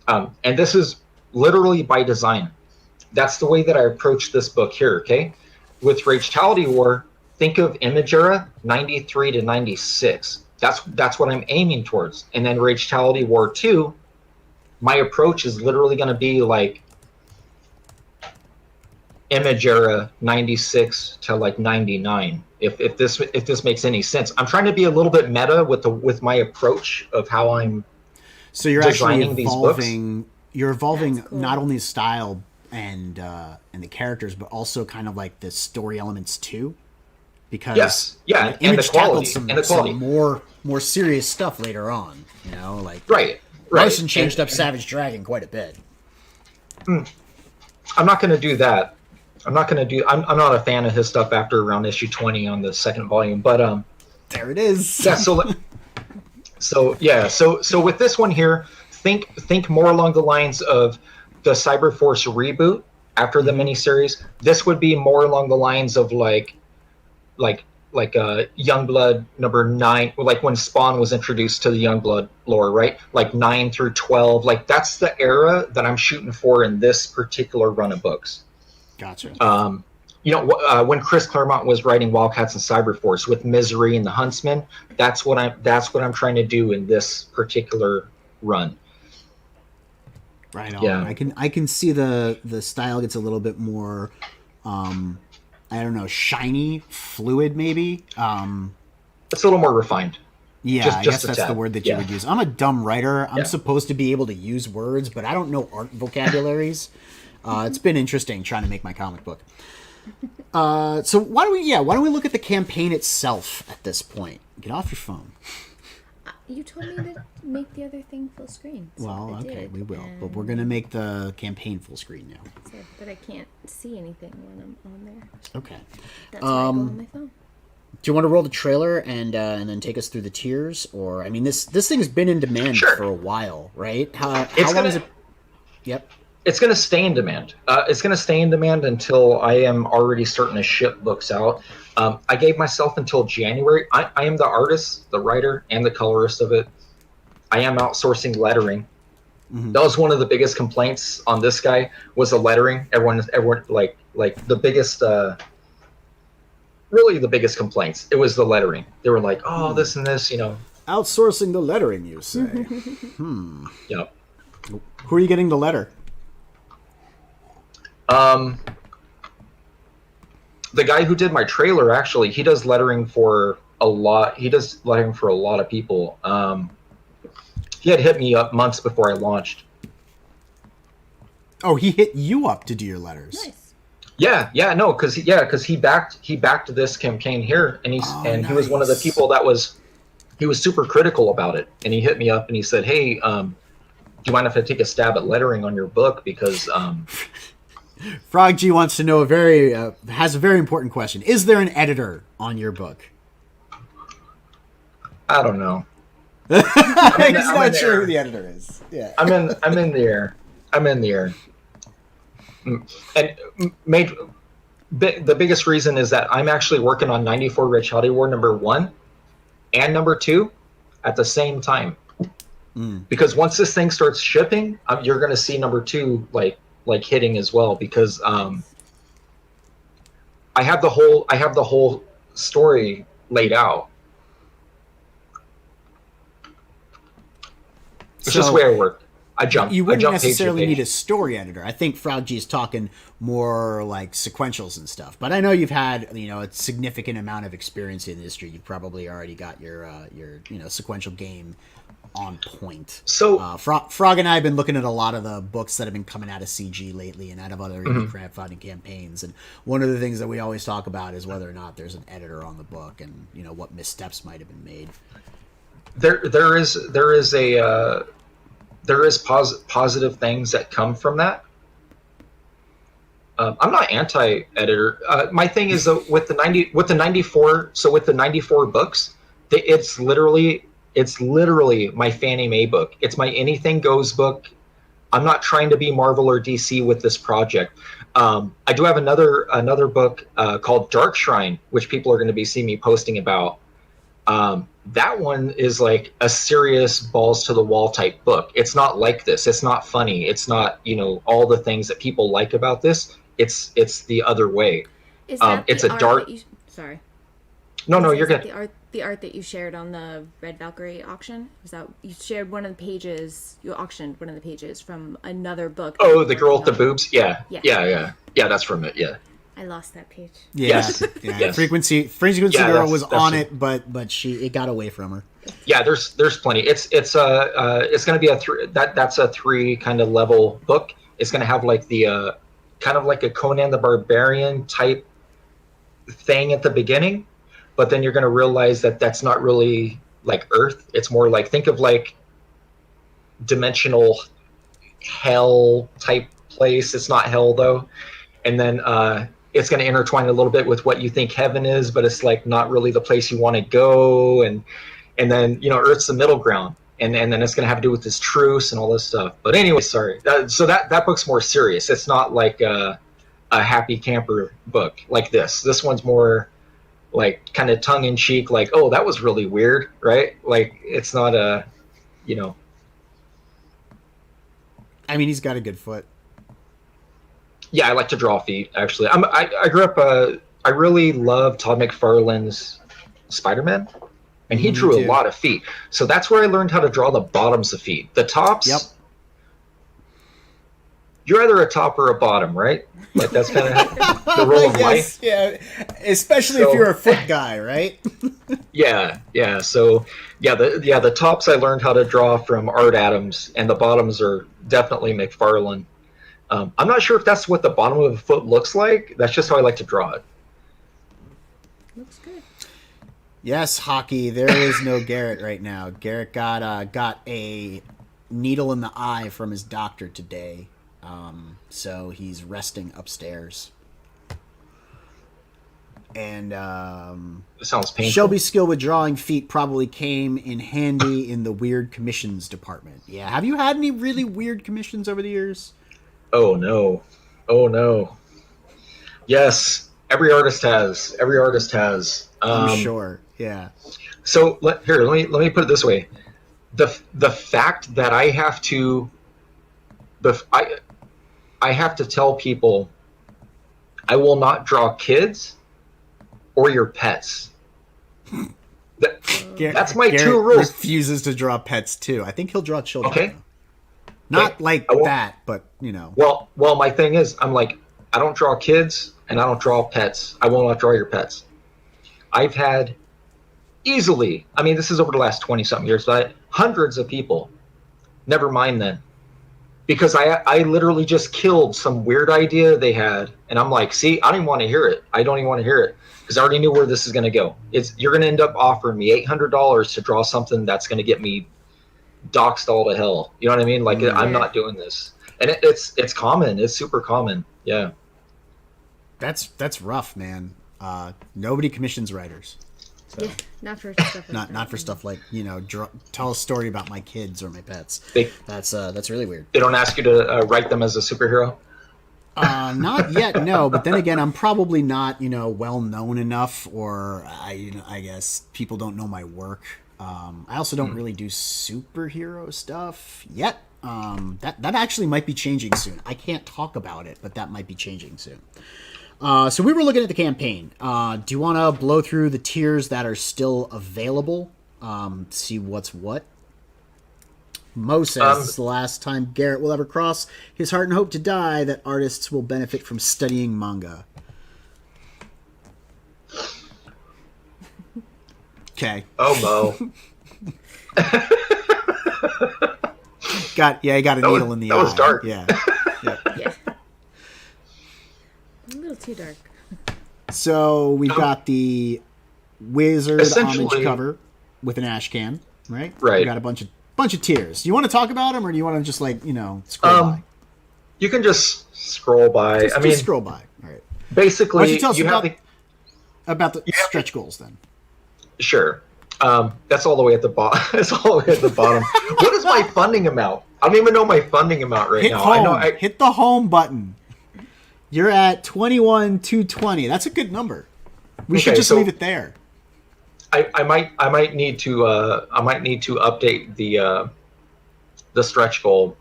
And this is literally by design. That's the way that I approach this book here, okay? With Ragetality War, think of image era 93 to 96. That's what I'm aiming towards. And then Ragetality War 2, my approach is literally going to be like image era 96 to like 99. If this makes any sense. I'm trying to be a little bit meta with my approach of how I'm so you're actually designing these books. You're evolving That's cool. not only the style and the characters, but also kind of like the story elements too. Because Yes, yeah, and the Image tackled quality, some more serious stuff later on. You know, like right. Larson changed up Savage Dragon quite a bit. I'm not going to do that. I'm not a fan of his stuff after around issue 20 on the second volume. But There it is. yeah. So with this one here, think more along the lines of the Cyberforce reboot after the miniseries. This would be more along the lines of like Youngblood number 9, like when Spawn was introduced to the Youngblood lore, right? Like 9 through 12. Like that's the era that I'm shooting for in this particular run of books. Gotcha. When Chris Claremont was writing Wildcats and Cyberforce with Misery and the Huntsman, that's what I'm trying to do in this particular run. Right on. Yeah. I can see the style gets a little bit more I don't know, shiny, fluid maybe. It's a little more refined. Yeah, Just I guess a that's tad. the word that you would use. I'm a dumb writer. I'm supposed to be able to use words, but I don't know art vocabularies. It's been interesting trying to make my comic book. So why don't we look at the campaign itself at this point? Get off your phone. You told me to make the other thing full screen. So Well, I okay, did, we will. and But we're going to make the campaign full screen now. but I can't see anything when I'm on there. Okay. That's why I go on my phone. Do you want to roll the trailer and then take us through the tiers? Or, I mean, this thing's been in demand Sure. for a while, right? How It's long gonna- is it? Yep. It's going to stay in demand. It's going to stay in demand until I am already starting to ship books out. I gave myself until January. I am the artist, the writer, and the colorist of it. I am outsourcing lettering. Mm-hmm. That was one of the biggest complaints on this guy was the lettering. Everyone like the biggest, really the biggest complaints. It was the lettering. They were like, oh, this and this, Outsourcing the lettering, you say? Who are you getting the letter? The guy who did my trailer, actually, he does lettering for a lot. He does lettering for a lot of people. He had hit me up months before I launched. Oh, he hit you up to do your letters. Nice. Because he backed this campaign here, and he was one of the people that was super critical about it, and he hit me up and he said, "Hey, do you mind if I take a stab at lettering on your book?" Because Frog G wants to know has a very important question. Is there an editor on your book? I don't know. He's not sure who the editor is. Yeah, I'm in the air. And the biggest reason is that I'm actually working on 94 Ragetality War #1 and #2 at the same time. Because once this thing starts shipping, you're going to see #2 like hitting as well. Because I have the whole story laid out. It's just the way I work. I jump. You wouldn't I jump necessarily page to page. need a story editor. I think Frog G is talking more like sequentials and stuff. But I know you've had a significant amount of experience in the industry. You've probably already got your sequential game on point. So Frog and I have been looking at a lot of the books that have been coming out of CG lately and out of other crowdfunding campaigns. And one of the things that we always talk about is whether or not there's an editor on the book and what missteps might have been made. There is positive things that come from that. I'm not anti-editor. My thing is though with the 94 books, it's literally my Fannie Mae book. It's my anything goes book. I'm not trying to be Marvel or DC with this project. I do have another book called Dark Shrine, which people are going to be seeing me posting about. That one is like a serious balls to the wall type book. It's not like this. It's not funny. It's not, all the things that people like about this. It's the other way. Is that it's the a art dark. that you... Sorry. No, you're that good. The art that you shared on the Red Valkyrie auction? Was that you shared one of the pages? You auctioned one of the pages from another book. Oh, the girl with the boobs. Yeah. That's from it. Yeah. I lost that page. Yes. Yes. Frequency Girl was on it, but it got away from her. Yeah, there's plenty. It's going to be that's a 3 kind of level book. It's going to have like the kind of like a Conan the Barbarian type thing at the beginning, but then you're going to realize that that's not really like Earth. It's more like, think of like dimensional hell type place. It's not hell though. And then it's going to intertwine a little bit with what you think heaven is, but it's like not really the place you want to go. And then, Earth's the middle ground. And then it's going to have to do with this truce and all this stuff. But anyway, sorry. So that book's more serious. It's not like a happy camper book like this. This one's more like kind of tongue in cheek, like, oh, that was really weird, right? Like, it's not I mean, he's got a good foot. Yeah, I like to draw feet, actually. I grew up, I really love Todd McFarlane's Spider-Man, and he drew a lot of feet. So that's where I learned how to draw the bottoms of feet. The tops, yep. You're either a top or a bottom, right? Like, that's kind of the role of life. Yeah, especially if you're a foot guy, right? Yeah. So, the tops I learned how to draw from Art Adams, and the bottoms are definitely McFarlane. I'm not sure if that's what the bottom of a foot looks like. That's just how I like to draw it. Looks good. Yes, Hockey. There is no Garrett right now. Garrett got a needle in the eye from his doctor today, so he's resting upstairs. And It sounds painful. Shelby's skill with drawing feet probably came in handy in the weird commissions department. Yeah, have you had any really weird commissions over the years? Oh no. Yes, every artist has. I'm sure. Yeah. So let me put it this way: the fact that I have to tell people I will not draw kids or your pets. That's my Garrett 2 rules. Refuses to draw pets too. I think he'll draw children. Okay. Though. Not like that, but Well, my thing is, I'm like, I don't draw kids and I don't draw pets. I will not draw your pets. I've had easily. I mean, this is over the last 20 something years, but hundreds of people. Never mind then. Because I literally just killed some weird idea they had, and I'm like, see, I don't even want to hear it. I don't even want to hear it because I already knew where this is going to go. You're going to end up offering me $800 to draw something that's going to get me doxed all to hell. You know what I mean? Like, I'm not doing this, and it's common. It's super common. Yeah, that's rough, man. Nobody commissions writers. So. Yeah, not for stuff like not that. for stuff like, you know, tell a story about my kids or my pets. That's really weird. They don't ask you to write them as a superhero? Not yet, no. But then again, I'm probably not, you know, well known enough, or I guess people don't know my work. I also don't really do superhero stuff yet. That actually might be changing soon. I can't talk about it, but that might be changing soon. So we were looking at the campaign. Do you want to blow through the tiers that are still available? See what's what? Mo says this is the last time Garrett will ever cross his heart and hope to die, that artists will benefit from studying manga. Okay. Oh, Mo. You got a needle in the eye. That was dark. Yeah. Yeah. A little too dark. So we've got the Wizard Essentially- homage cover with an ash can, right? Right. We got a bunch of tiers. You want to talk about them, or do you want to just, like, you know, scroll by? You can just scroll by. Just scroll by. All right. Basically, Why don't you tell us you have about the have stretch goals then? Sure. That's all the way at the bottom. That's all the way at the bottom. What is my funding amount? I don't even know my funding amount right Hit now. home. I know. Hit the home button. You're at 21,220. That's a good number. We should just leave it there. I might need to update the stretch goal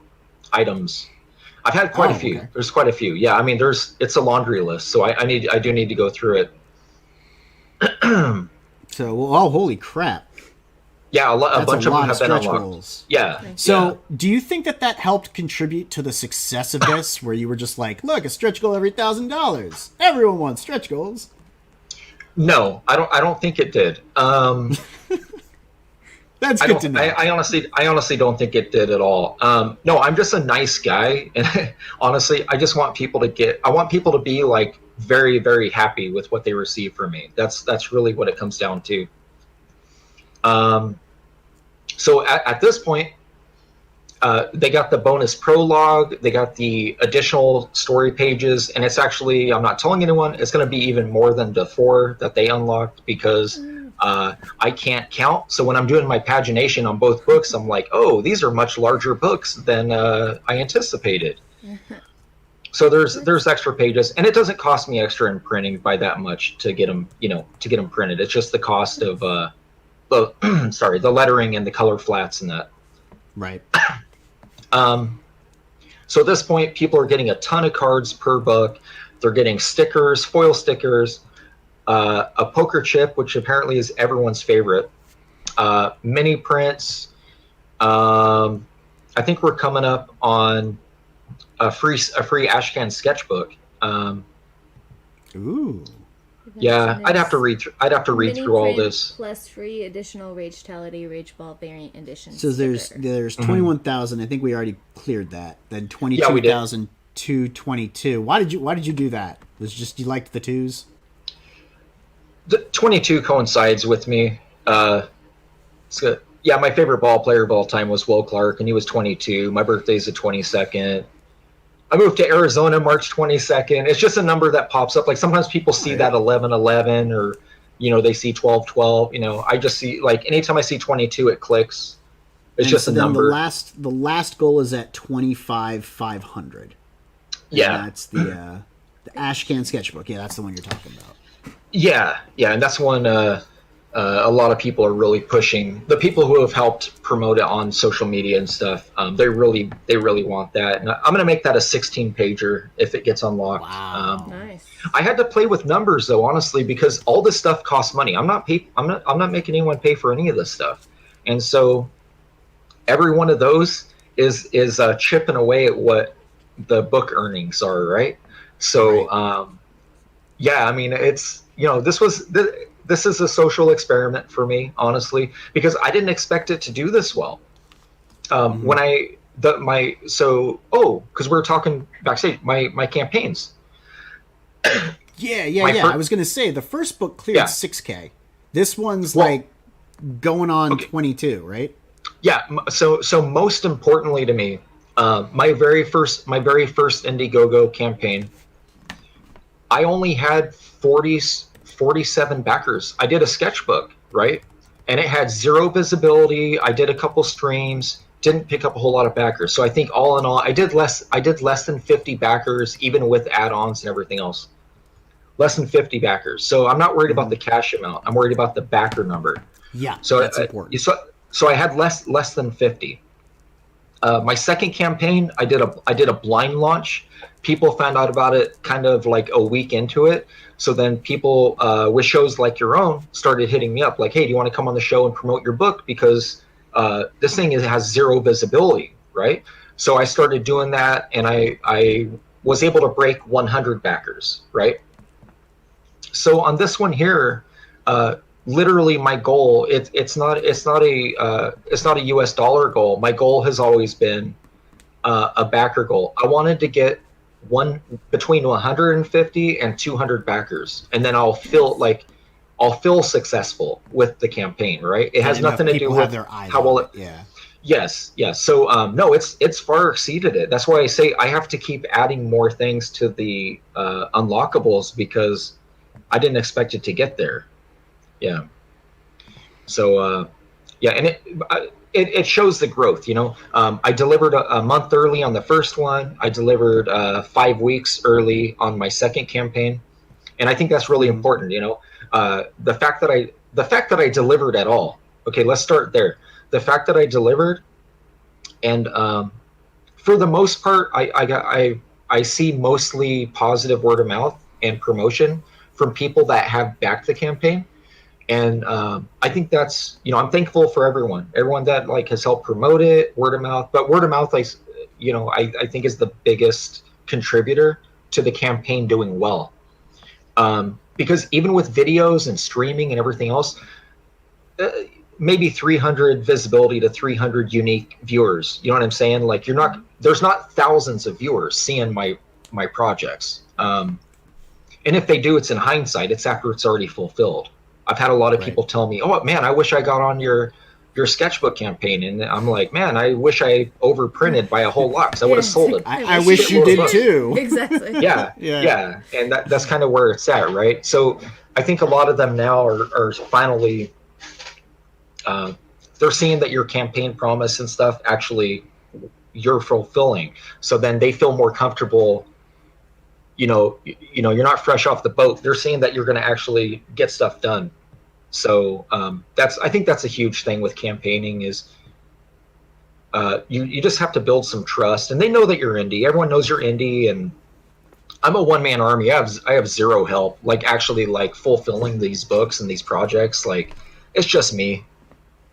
items. I've had quite a few. Okay. There's quite a few. Yeah, I mean, it's a laundry list, so I do need to go through it. So, oh, holy crap. Yeah, a bunch of them have been stretch unlocked. goals. Yeah. So, do you think that helped contribute to the success of this, where you were just like, look, a stretch goal every $1,000. Everyone wants stretch goals. No, I don't think it did. That's good to know. I honestly don't think it did at all. No, I'm just a nice guy, and honestly, I just want people to be like very, very happy with what they receive from me. That's really what it comes down to. So at this point, they got the bonus prologue, they got the additional story pages, and it's actually, I'm not telling anyone, it's going to be even more than the 4 that they unlocked, because I can't count. So when I'm doing my pagination on both books, I'm like, oh, these are much larger books than I anticipated. So there's extra pages, and it doesn't cost me extra in printing by that much to get them, printed. It's just the cost of the lettering and the color flats and that. Right. So at this point, people are getting a ton of cards per book. They're getting stickers, foil stickers, a poker chip, which apparently is everyone's favorite, mini prints. I think we're coming up on a free Ashcan sketchbook. Ooh. Yeah, I'd have to read through all this. Plus free additional Ragetality Rage Ball variant edition. So there's 21,000. I think we already cleared that. Then Yeah, we did. 22,222. Why did you do that? Was just you liked the twos? The 22 coincides with me. So, yeah, my favorite ball player of all time was Will Clark, and he was 22. My birthday's the 22nd. I moved to Arizona March 22nd. It's just a number that pops up. Like sometimes people see that 11/11, or they see 12/12. I just see, like, anytime I see 22, it clicks. It's just a number. The last goal is at 25,500. Yeah, that's the Ashcan sketchbook. Yeah, that's the one you're talking about. Yeah, and that's one a lot of people are really pushing. The people who have helped promote it on social media and stuff, they really want that. And I'm going to make that a 16-pager if it gets unlocked. Wow. Nice. I had to play with numbers though, honestly, because all this stuff costs money. I'm not making anyone pay for any of this stuff, and so every one of those is chipping away at what the book earnings are, right? So, right. Yeah, I mean, it's this was this is a social experiment for me, honestly, because I didn't expect it to do this well. When I because we were talking backstage, my campaigns. Yeah. I was gonna say the first book cleared 6K. This one's like going on 22, right? Yeah. So most importantly to me, my very first Indiegogo campaign, I only had 47 backers. I did a sketchbook, right? And it had 0 visibility. I did a couple streams, didn't pick up a whole lot of backers. So I think all in all, I did less than 50 backers, even with add-ons and everything else. Less than 50 backers. So I'm not worried about the cash amount. I'm worried about the backer number. Yeah, so that's important. So I had less than 50. My second campaign, I did a blind launch. People found out about it kind of like a week into it. So then people with shows like your own started hitting me up like, hey, do you want to come on the show and promote your book? Because this thing has 0 visibility, right? So I started doing that, and I was able to break 100 backers, right? So on this one here, literally my goal, it's not a US dollar goal. My goal has always been a backer goal. I wanted to get between 150 and 200 backers, and then I'll feel successful with the campaign, right? It has nothing to do with their eyes how well it. Yeah. Yes. So no, it's far exceeded it. That's why I say I have to keep adding more things to the unlockables, because I didn't expect it to get there. Yeah. So and it shows the growth. I delivered a month early on the first one. I delivered 5 weeks early on my second campaign, and I think that's really important. The fact that I delivered at all. Okay, let's start there. The fact that I delivered, and for the most part, I see mostly positive word of mouth and promotion from people that have backed the campaign. And I think that's, I'm thankful for everyone that has helped promote it, word of mouth. But word of mouth, I think is the biggest contributor to the campaign doing well. Because even with videos and streaming and everything else, maybe 300 visibility to 300 unique viewers. You know what I'm saying? Like there's not thousands of viewers seeing my projects. And if they do, it's in hindsight. It's after it's already fulfilled. I've had a lot of people tell me, "Oh man, I wish I got on your sketchbook campaign," and I'm like, "Man, I wish I overprinted by a whole lot, because I would have sold it." I wish you did too. Exactly. Yeah, and that's kind of where it's at, right? So I think a lot of them now are finally they're seeing that your campaign promise and stuff actually you're fulfilling. So then they feel more comfortable. You're not fresh off the boat. They're seeing that you're going to actually get stuff done. So I think that's a huge thing with campaigning is you just have to build some trust, and they know that you're indie. Everyone knows you're indie, and I'm a one-man army. I have 0 help, actually fulfilling these books and these projects. It's just me.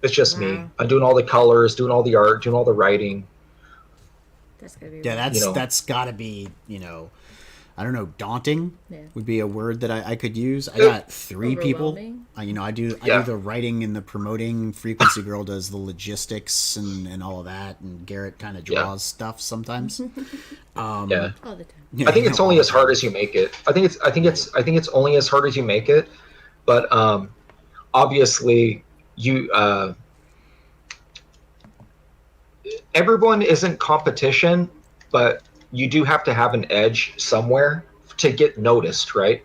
It's just me. I'm doing all the colors, doing all the art, doing all the writing. That's gotta be that's gotta be, I don't know, daunting would be a word that I could use. I got 3 people. I do the writing and the promoting. Frequency Girl does the logistics and all of that, and Garrett kind of draws stuff sometimes. All the time. I think it's only as hard as you make it. I think it's only as hard as you make it. But obviously, everyone isn't competition, but you do have to have an edge somewhere to get noticed, right?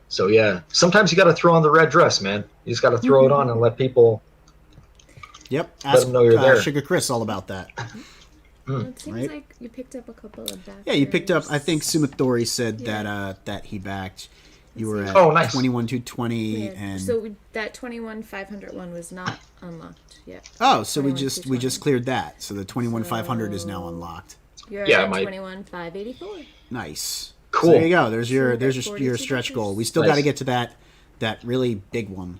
So yeah, sometimes you got to throw on the red dress, man. You just got to throw it on and let people. Yep, let them know you're there. Sugar Chris all about that. Well, it seems like you picked up a couple of backers. Yeah, you picked up. I think Sumathori said that he backed. You were at nice. 21,220, and so that 21,500 one was not unlocked yet. Oh, so we just cleared that. So the 21,500 is now unlocked. You're at 21,584. Nice. Cool. So there you go. There's your stretch goal. We still got to get to that really big one.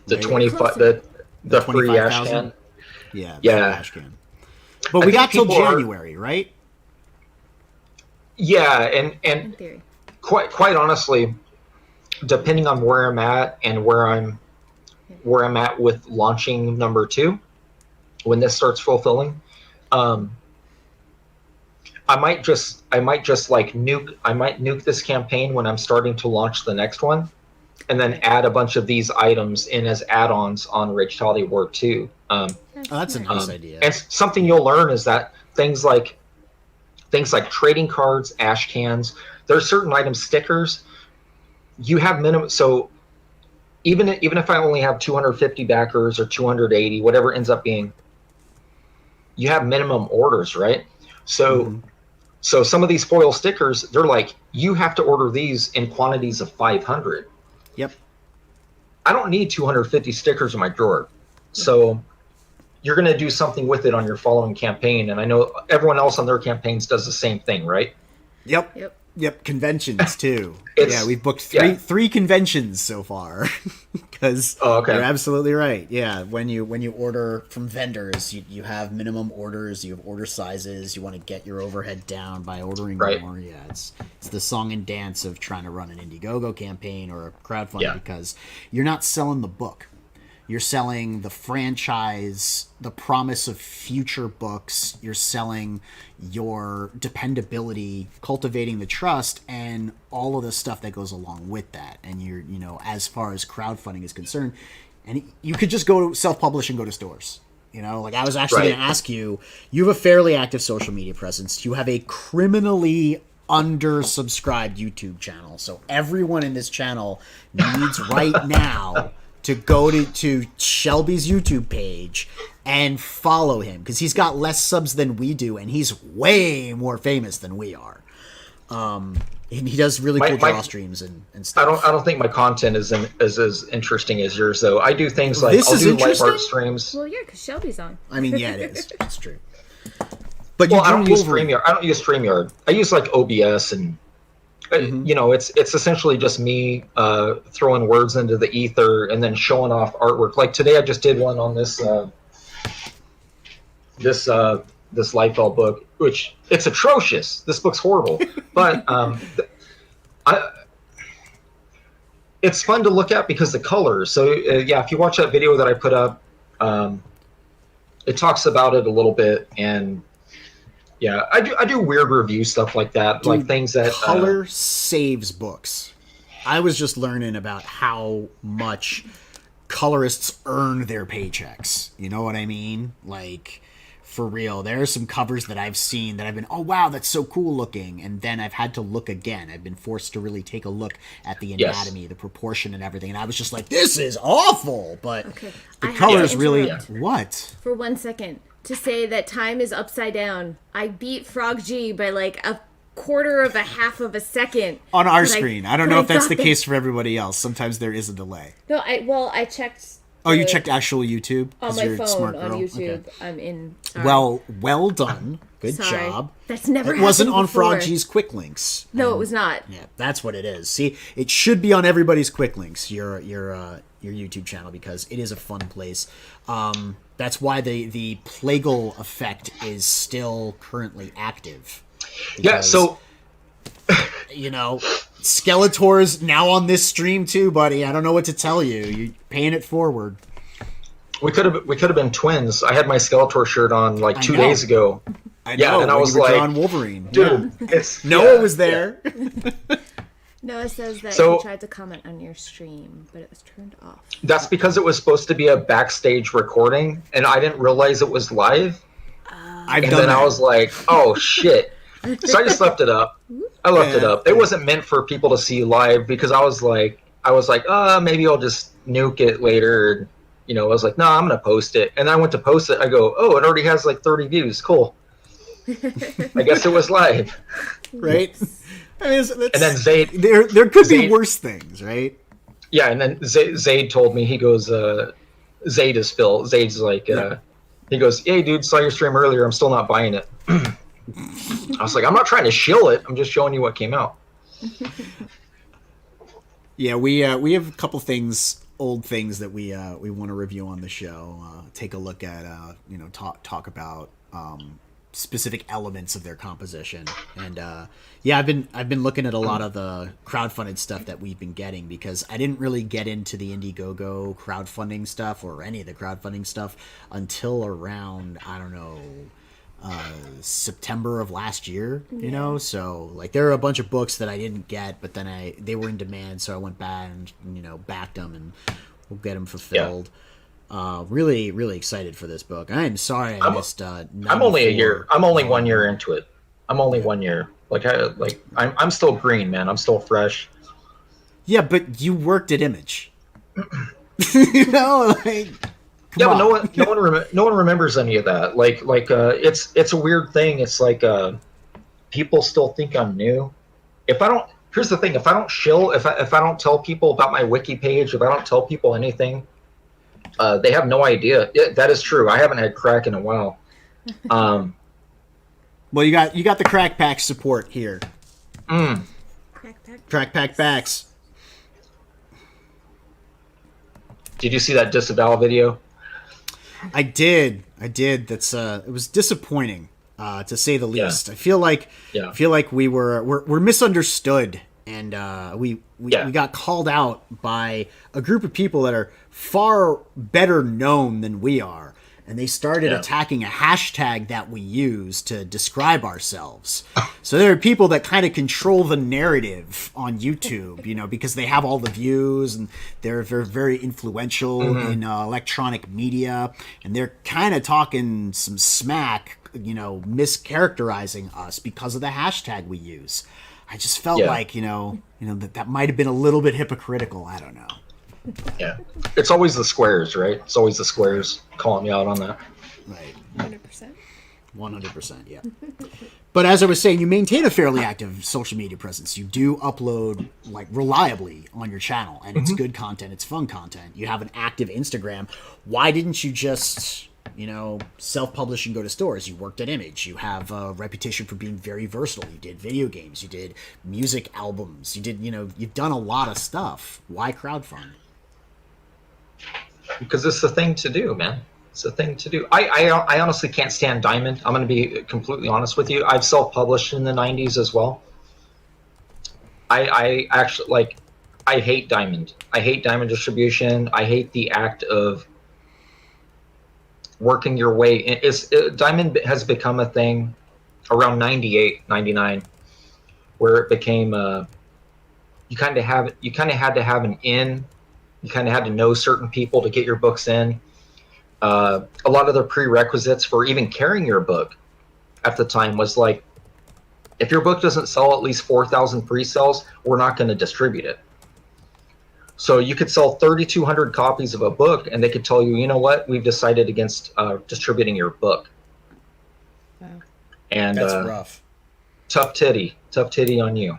The 25 the free ash can. Yeah. Yeah. Ash can. But we got till January, right? Yeah, and In theory. quite honestly, depending on where I'm at and where I'm at with launching number 2, when this starts fulfilling, I might just like nuke this campaign when I'm starting to launch the next one, and then add a bunch of these items in as add-ons on Ragetality War 2. That's a nice idea. And something you'll learn is that things like trading cards, ash cans, there are certain item stickers. You have minimum, so even if I only have 250 backers or 280, whatever it ends up being, you have minimum orders, right? So so some of these foil stickers, they're like, you have to order these in quantities of 500. Yep. I don't need 250 stickers in my drawer. So you're going to do something with it on your following campaign. And I know everyone else on their campaigns does the same thing, right? Yep. Conventions too. We've booked three conventions so far. Because you're absolutely right. Yeah, when you order from vendors, you have minimum orders, you have order sizes, you want to get your overhead down by ordering more. Yeah, it's the song and dance of trying to run an Indiegogo campaign or a crowdfunding, because you're not selling the book. You're selling the franchise, the promise of future books. You're selling your dependability, cultivating the trust, and all of the stuff that goes along with that. And you're, as far as crowdfunding is concerned, and you could just go self-publish and go to stores. Like I was actually going to ask you, you have a fairly active social media presence. You have a criminally undersubscribed YouTube channel. So everyone in this channel needs right now to go to Shelby's YouTube page and follow him, because he's got less subs than we do, and he's way more famous than we are. And he does really cool draw streams and stuff. I don't think my content is as interesting as yours, though. I do things like I'll do life art streams. Well, yeah, because Shelby's on. I mean, yeah, it is. It's true. But I don't use StreamYard. I don't use StreamYard. I use like OBS and. It's essentially just me throwing words into the ether and then showing off artwork. Like today, I just did one on this Liefeld book, which it's atrocious. This book's horrible, but it's fun to look at because the colors. So if you watch that video that I put up, it talks about it a little bit. And yeah, I do weird review stuff like that. Dude, like things that color saves books. I was just learning about how much colorists earn their paychecks. You know what I mean? Like, for real, there are some covers that I've seen that I've been, oh wow, that's so cool looking, and then I've had to look again. I've been forced to really take a look at the anatomy, the proportion, and everything, and I was just like, this is awful. But the colors really what? For 1 second. To say that time is upside down. I beat Frog G by like a quarter of a half of a second on our screen. I don't know if that's the case for everybody else. Sometimes there is a delay. No, I checked. Oh, you checked actual YouTube on my phone on YouTube. Okay. I'm in. Sorry. Well done. Good job. That's never happened. It wasn't on before. Frog G's quick links. No, it was not. Yeah, that's what it is. See, it should be on everybody's quick links. Your YouTube channel, because it is a fun place. That's why the Plagal effect is still currently active. Because, so Skeletor's now on this stream too, buddy. I don't know what to tell you. You're paying it forward. We could have been twins. I had my Skeletor shirt on like 2 days ago. I know. And I was like, on Wolverine, dude. Noah was there. Noah says that he tried to comment on your stream, but it was turned off. That's because it was supposed to be a backstage recording, and I didn't realize it was live. I was like, oh, shit. So I just left it up. I left it up. It wasn't meant for people to see live, because I was like, maybe I'll just nuke it later. I was like, no, I'm going to post it. And I went to post it. I go, oh, it already has like 30 views. Cool. I guess it was live. Right? I mean, and then Zayd, there could be worse things, right? Yeah, and then Zayd told me, he goes, Zayd is Phil. Zayd's like, he goes, hey, dude, saw your stream earlier. I'm still not buying it. I was like, I'm not trying to shill it. I'm just showing you what came out. Yeah, we have a couple things, old things that we want to review on the show. Take a look at, talk about. specific elements of their composition. And yeah, I've been looking at a lot of the crowdfunded stuff that we've been getting, because I didn't really get into the Indiegogo crowdfunding stuff or any of the crowdfunding stuff until around, I don't know, September of last year, you know. So like there are a bunch of books that I didn't get, but then they were in demand, so I went back and, you know, backed them, and we'll get them fulfilled. Really, really excited for this book. I am sorry I missed. I'm only a year. I'm only 1 year into it. I'm only 1 year. I'm still green, man. I'm still fresh. Yeah, but you worked at Image. You know, like. Yeah, but no one remembers any of that. It's a weird thing. It's like people still think I'm new. Here's the thing: if I don't if I don't tell people about my wiki page, if I don't tell people anything, they have no idea. That is true. I haven't had crack in a while. Well, you got the Crack Pack support here. Crack Pack backs. Did you see that disavow video? I did. That's it was disappointing, to say the least. I feel like we're misunderstood, and we got called out by a group of people that are far better known than we are, and they started attacking a hashtag that we use to describe ourselves. So there are people that kind of control the narrative on YouTube, you know, because they have all the views and they're very influential in electronic media, and they're kind of talking some smack, you know, mischaracterizing us because of the hashtag we use. I just felt like, you know that might have been a little bit hypocritical. I don't know. Yeah, it's always the squares, right? It's always the squares calling me out on that. Right. 100%. 100%, yeah. But as I was saying, you maintain a fairly active social media presence. You do upload like reliably on your channel, and it's good content. It's fun content. You have an active Instagram. Why didn't you just, you know, self-publish and go to stores? You worked at Image. You have a reputation for being very versatile. You did video games. You did music albums. You did, you know, you've done a lot of stuff. Why crowdfund? Because it's the thing to do, man. It's the thing to do. I honestly can't stand Diamond. I'm going to be completely honest with you. I've self-published in the 90s as well. I actually, I hate Diamond. I hate Diamond distribution. I hate the act of working your way. Diamond has become a thing around 98, 99, where it became you kind of had to have an in. You kind of had to know certain people to get your books in. A lot of the prerequisites for even carrying your book at the time was like, if your book doesn't sell at least 4,000 pre-sales, we're not going to distribute it. So you could sell 3,200 copies of a book, and they could tell you, you know what, we've decided against distributing your book. Wow. And that's rough. Tough titty on you.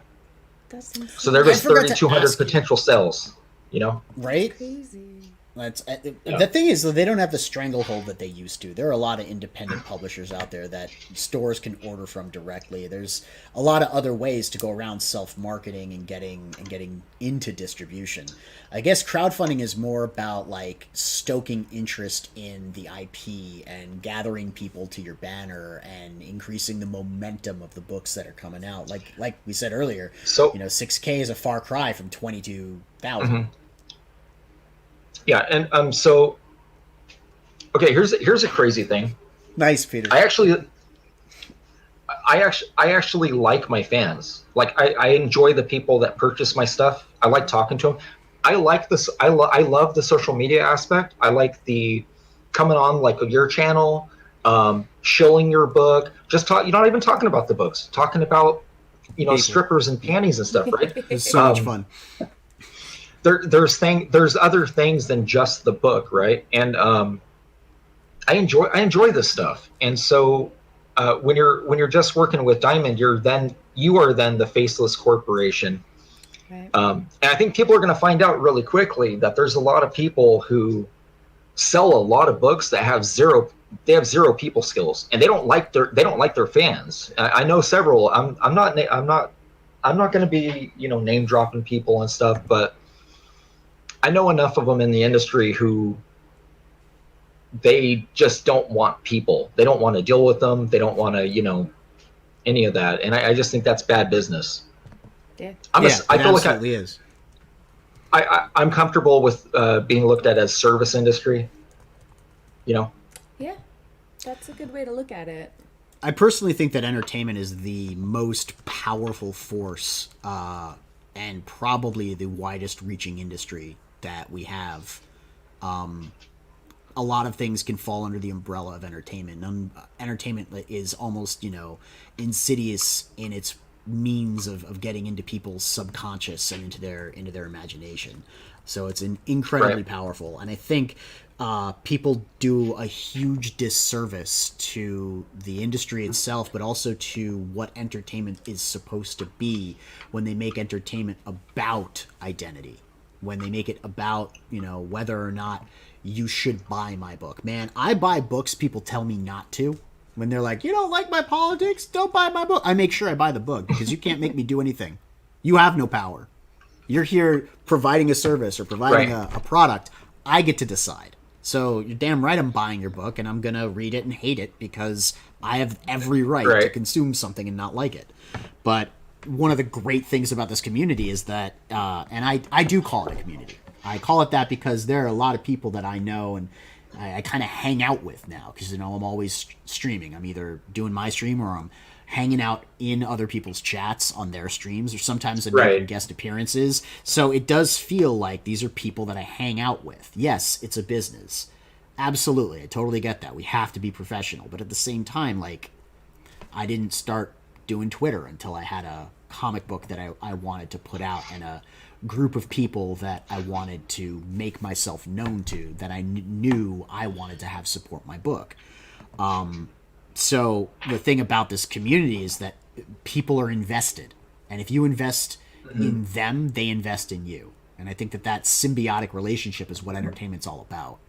That's insane. So there goes 3,200 potential sales. You know, right? Crazy. The thing is, though, they don't have the stranglehold that they used to. There are a lot of independent publishers out there that stores can order from directly. There's a lot of other ways to go around self-marketing and getting into distribution. I guess crowdfunding is more about like stoking interest in the IP and gathering people to your banner and increasing the momentum of the books that are coming out. Like we said earlier, so 6K is a far cry from 22,000. Yeah, and so, okay, here's a crazy thing. Nice, Peter. I actually like my fans. Like I enjoy the people that purchase my stuff. I like talking to them. I like this. I love the social media aspect. I like the coming on like your channel, showing your book. Just talk. You're not even talking about the books. Talking about strippers and panties and stuff, right? It's so much fun. There's other things than just the book, right? And I enjoy this stuff. And so when you're just working with Diamond, you are then the faceless corporation. Right. And I think people are going to find out really quickly that there's a lot of people who sell a lot of books that have zero people skills, and they don't like their fans. I know several. I'm not going to be name dropping people and stuff, but I know enough of them in the industry who they just don't want people. They don't want to deal with them. They don't want to, any of that. And I just think that's bad business. Yeah. I it feel like absolutely is. I'm comfortable with being looked at as service industry. Yeah, that's a good way to look at it. I personally think that entertainment is the most powerful force and probably the widest reaching industry that we have. A lot of things can fall under the umbrella of entertainment. Entertainment is almost, insidious in its means of getting into people's subconscious and into their imagination. So it's an incredibly powerful, and I think people do a huge disservice to the industry itself, but also to what entertainment is supposed to be when they make entertainment about identity, when they make it about, whether or not you should buy my book. Man, I buy books people tell me not to. When they're like, you don't like my politics? Don't buy my book. I make sure I buy the book because you can't make me do anything. You have no power. You're here providing a service or providing a product. I get to decide. So you're damn right I'm buying your book, and I'm going to read it and hate it because I have every right to consume something and not like it. But one of the great things about this community is that, and I do call it a community. I call it that because there are a lot of people that I know and I kind of hang out with now because, I'm always streaming. I'm either doing my stream or I'm hanging out in other people's chats on their streams, or sometimes I'm making guest appearances. So it does feel like these are people that I hang out with. Yes, it's a business. Absolutely. I totally get that. We have to be professional. But at the same time, I didn't start doing Twitter until I had a comic book that I wanted to put out and a group of people that I wanted to make myself known to, that I knew I wanted to have support my book. So the thing about this community is that people are invested, and if you invest in them, they invest in you. And I think that symbiotic relationship is what entertainment's all about.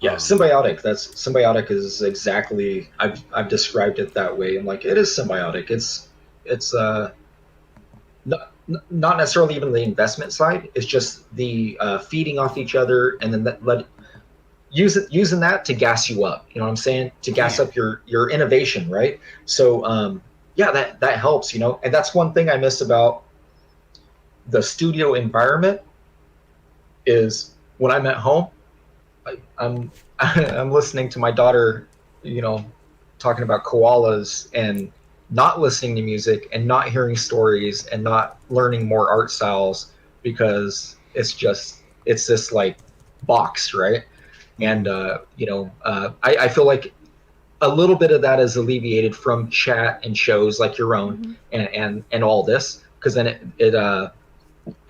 Yeah, symbiotic. Symbiotic is exactly, I've described it that way. I'm like, it is symbiotic. It's not necessarily even the investment side. It's just the feeding off each other, and then using that to gas you up. You know what I'm saying? To gas up your innovation, right? So that helps. And that's one thing I miss about the studio environment is when I'm at home, I'm listening to my daughter, talking about koalas and not listening to music and not hearing stories and not learning more art styles because it's this like box, right? And I feel like a little bit of that is alleviated from chat and shows like your own and all this, because then it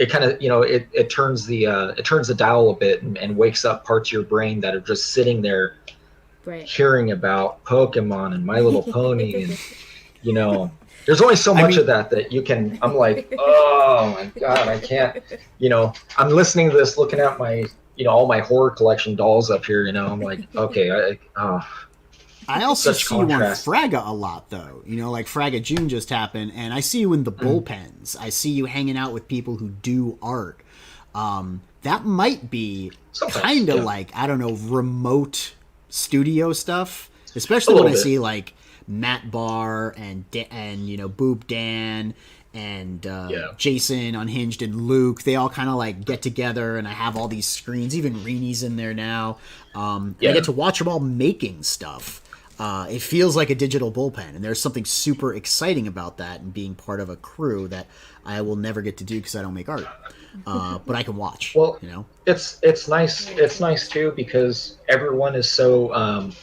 kind of it turns the dial a bit and wakes up parts of your brain that are just sitting there hearing about Pokemon and My Little Pony and there's only so much of that you can. I'm like, oh my god, I can't. I'm listening to this, looking at my all my horror collection dolls up here. I'm like, okay, I also see you on Fragga a lot, though. Like Fragga June just happened, and I see you in the bullpens. I see you hanging out with people who do art. That might be kind of like, I don't know, remote studio stuff, especially when I see like Matt Barr and Boop Dan and Jason Unhinged and Luke. They all kind of like get together, and I have all these screens. Even Reenie's in there now. I get to watch them all making stuff. It feels like a digital bullpen, and there's something super exciting about that, and being part of a crew that I will never get to do because I don't make art, but I can watch. Well, it's nice. It's nice too because everyone is so.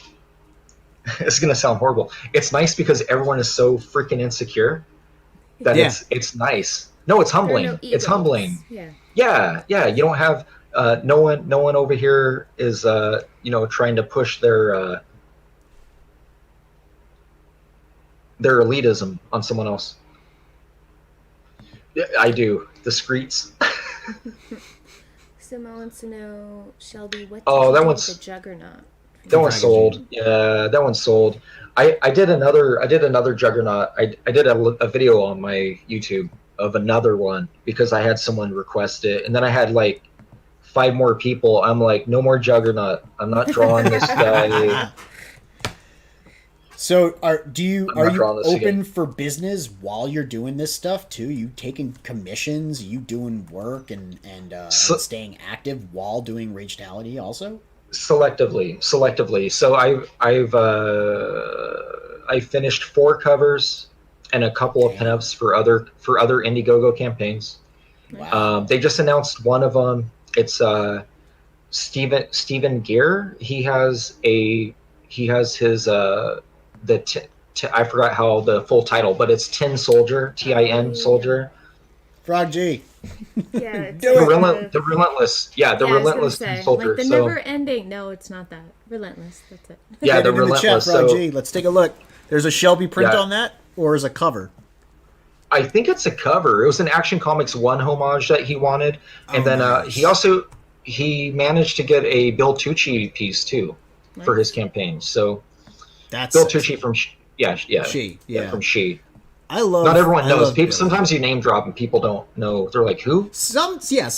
It's gonna sound horrible. It's nice because everyone is so freaking insecure that it's nice. No, it's humbling. No it's humbling. Yeah. You don't have no one over here is trying to push their elitism on someone else. Yeah, I do. The streets. Sim wants to know, Shelby, what that one's the Juggernaut? That one's sold. Yeah, that one's sold. I did another Juggernaut. I did a video on my YouTube of another one because I had someone request it, and then I had like 5 more people. I'm like, no more Juggernaut. I'm not drawing this guy. So are you drawing this open again. for business while you're doing this stuff too? You taking commissions, you doing work and and staying active while doing Ragetality also? Selectively. So I finished 4 covers and a couple of Damn. pinups for other Indiegogo campaigns. Wow. They just announced one of them. It's Stephen Gear. He has his I forgot how the full title, but it's Tin Soldier, TIN Soldier. Frog G. Yeah, Do The, it. the relentless, yeah, the I was gonna relentless say, Tin Soldier. like the So never ending. No, it's not that. Relentless. That's it. yeah, Put the it in the chat, relentless. Frog So G. Let's take a look. There's a Shelby print Yeah. on that, or is a cover? I think it's a cover. It was an Action Comics 1 homage that he wanted, and then nice. he managed to get a Bill Tucci piece too for his campaign. So That's Bill Tucci from yeah from She. I love. Not everyone I knows. love People Billy. sometimes you name drop and people don't know. They're like, who? Sometimes Yeah.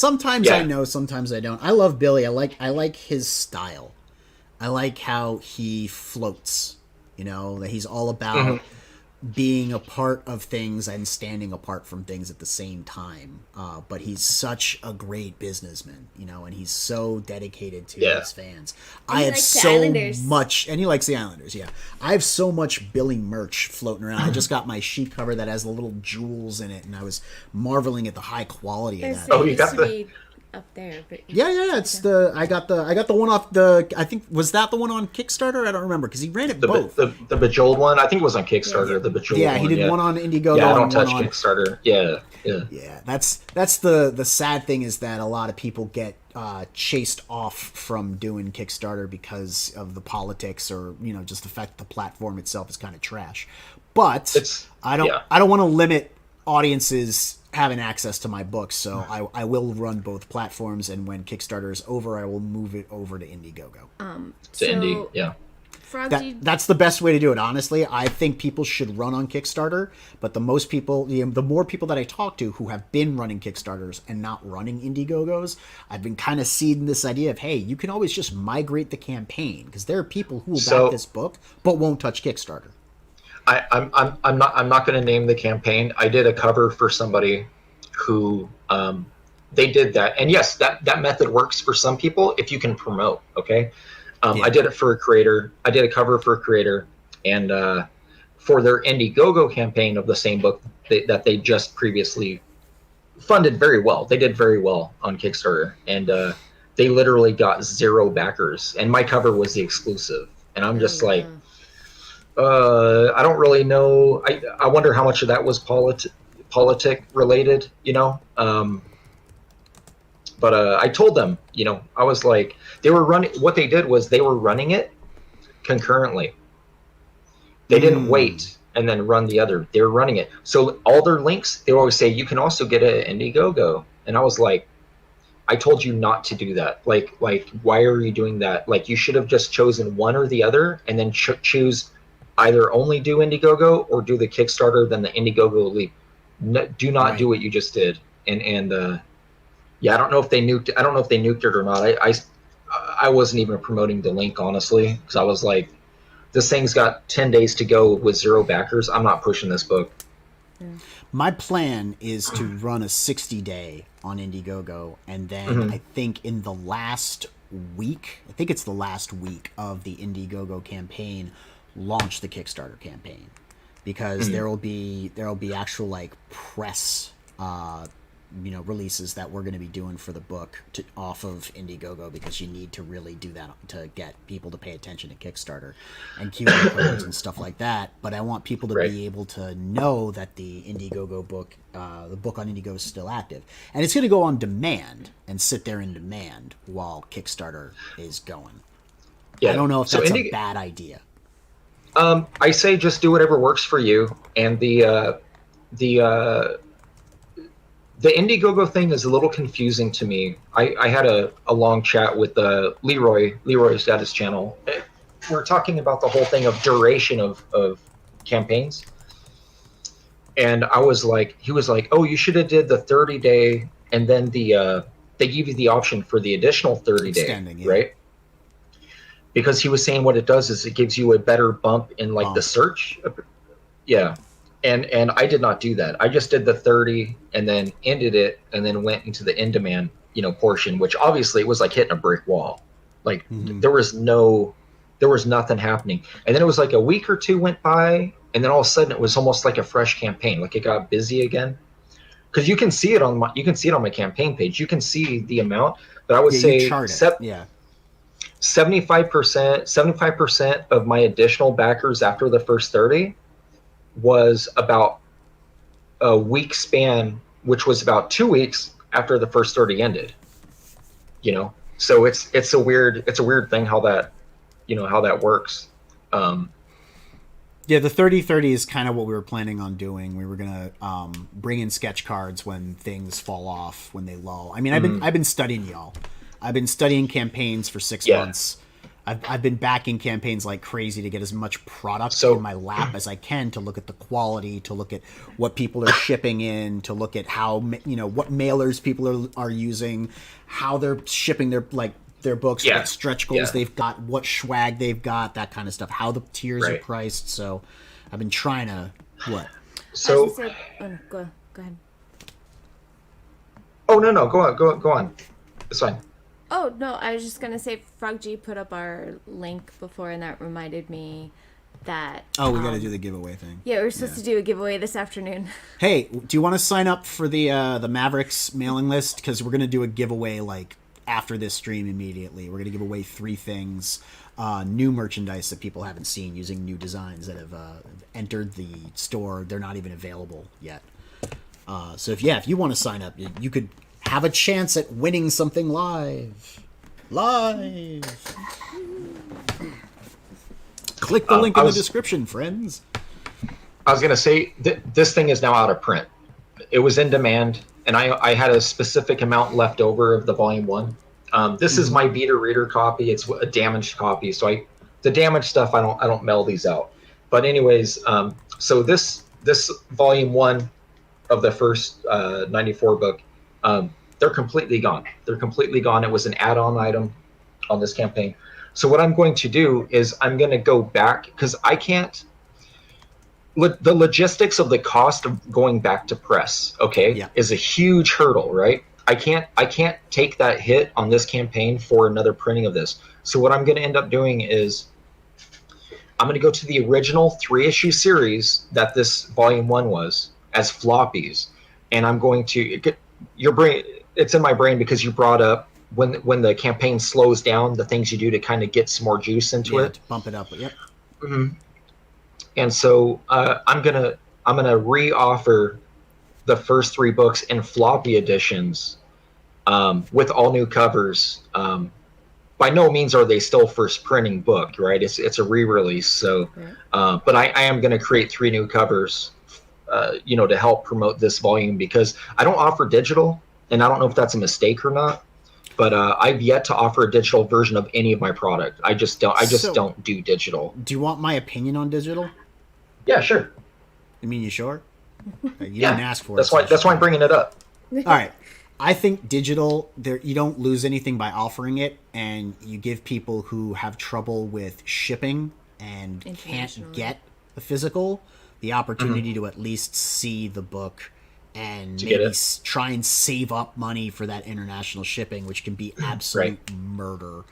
I know, sometimes I don't. I love Billy. I like his style. I like how he floats. You know, that he's all about being a part of things and standing apart from things at the same time. But he's such a great businessman, you know, and he's so dedicated to his fans. I he have likes the so Islanders. much, and he likes the Islanders. Yeah, I have so much Billy merch floating around. I just got my sheet cover that has the little jewels in it, and I was marveling at the high quality of that. Oh, It you used got to the- be up there, but Yeah. It's I got the one off the. I think was that the one on Kickstarter. I don't remember because he ran it both. The Bejeweled one. I think it was on Kickstarter. The Bejeweled Yeah, one. he did one on Indiegogo. Yeah, I and don't touch one on, Kickstarter. Yeah. Yeah, that's the sad thing is that a lot of people get chased off from doing Kickstarter because of the politics or just the fact that the platform itself is kind of trash. But I don't want to limit audiences having access to my books, so I will run both platforms, and when Kickstarter is over, I will move it over to Indiegogo. To Indie. Yeah. Frog, That's the best way to do it, honestly. I think people should run on Kickstarter, but the more people that I talk to who have been running Kickstarters and not running Indiegogos, I've been kind of seeding this idea of, hey, you can always just migrate the campaign, because there are people who will back this book but won't touch Kickstarter. I'm not going to name the campaign. I did a cover for somebody who they did that, and yes, that method works for some people if you can promote. Okay. I did it for a creator. I did a cover for a creator, and for their Indiegogo campaign of the same book that they just previously funded very well. They did very well on Kickstarter, and they literally got 0 backers, and my cover was the exclusive. And I'm just like, I don't really know. I wonder how much of that was politic related, But I told them, I was like, they were running. What they did was they were running it concurrently. They didn't wait and then run the other. They were running it. So all their links, they always say, you can also get it at Indiegogo. And I was like, I told you not to do that. Like, why are you doing that? Like, you should have just chosen one or the other, and then choose either only do Indiegogo or do the Kickstarter, then the Indiegogo leap. No, do not do what you just did. And yeah, I don't know if they nuked it or not. I wasn't even promoting the link, honestly, because I was like, this thing's got 10 days to go with 0 backers. I'm not pushing this book. My plan is to run a 60-day on Indiegogo, and then I think in the last week, it's the last week of the Indiegogo campaign, launch the Kickstarter campaign, because there will be actual like press releases that we're going to be doing for the book off of Indiegogo, because you need to really do that to get people to pay attention to Kickstarter and QR codes and stuff like that. But I want people to be able to know that the Indiegogo book, the book on Indiegogo, is still active, and it's going to go on demand and sit there in demand while Kickstarter is going. I don't know if that's a bad idea. I say just do whatever works for you, and the Indiegogo thing is a little confusing to me. I had a long chat with Leroy. Leroy's got his channel. We're talking about the whole thing of duration of campaigns. And he was like, oh, you should have did the 30-day and then they they give you the option for the additional 30-day, Extending, yeah. right? Because he was saying what it does is it gives you a better bump in like the search. Yeah. And I did not do that. I just did the 30 and then ended it and then went into the in demand, portion, which obviously was like hitting a brick wall. Like there was nothing happening. And then it was like a week or two went by, and then all of a sudden it was almost like a fresh campaign. Like it got busy again. Because you can see it on my campaign page. You can see the amount, but I would say 75% of my additional backers after the first 30 was about a week span, which was about 2 weeks after the first 30 ended. So it's a weird thing how that works. Yeah, the 30-30 is kind of what we were planning on doing. We were gonna bring in sketch cards when things fall off, when they lull. I mean, I've been studying y'all. I've been studying campaigns for 6 months. I've been backing campaigns like crazy to get as much product in my lap as I can, to look at the quality, to look at what people are shipping in, to look at how what mailers people are using, how they're shipping their books, what stretch goals they've got, what swag they've got, that kind of stuff, how the tiers are priced. So I've been trying to So go ahead. Oh no, go on. It's fine. Oh, no, I was just going to say Frog G put up our link before, and that reminded me that... Oh, we got to do the giveaway thing. Yeah, we're supposed to do a giveaway this afternoon. Hey, do you want to sign up for the MAVRICS mailing list? Because we're going to do a giveaway after this stream immediately. We're going to give away 3 things, new merchandise that people haven't seen, using new designs that have entered the store. They're not even available yet. So if you want to sign up, you could have a chance at winning something live. Click the link in the description, friends. I was going to say, this thing is now out of print. It was in demand, and I had a specific amount left over of the volume 1. This is my beta reader copy. It's a damaged copy, so the damaged stuff I don't mail these out. But anyways, so this volume 1 of the first 94 book, they're completely gone. It was an add-on item on this campaign. So what I'm going to do is I'm going to go back, because I can't. The logistics of the cost of going back to press, is a huge hurdle, right? I can't take that hit on this campaign for another printing of this. So what I'm going to end up doing is I'm going to go to the original 3-issue series that this volume 1 was as floppies, and I'm going to get your brain. It's in my brain because you brought up when the campaign slows down, the things you do to kind of get some more juice into it, to bump it up. Yep. Mm-hmm. And so I'm gonna re-offer the first 3 books in floppy editions with all new covers. By no means are they still first printing book, right? It's a re-release. So, but I am going to create 3 new covers, to help promote this volume, because I don't offer digital, and I don't know if that's a mistake or not. But I've yet to offer a digital version of any of my product. I just don't do digital. Do you want my opinion on digital? Yeah, sure. I mean, you sure? You didn't ask for it. That's why I'm bringing it up. All right. I think digital, you don't lose anything by offering it, and you give people who have trouble with shipping and can't get the physical the opportunity to at least see the book and maybe try and save up money for that international shipping, which can be absolute murder.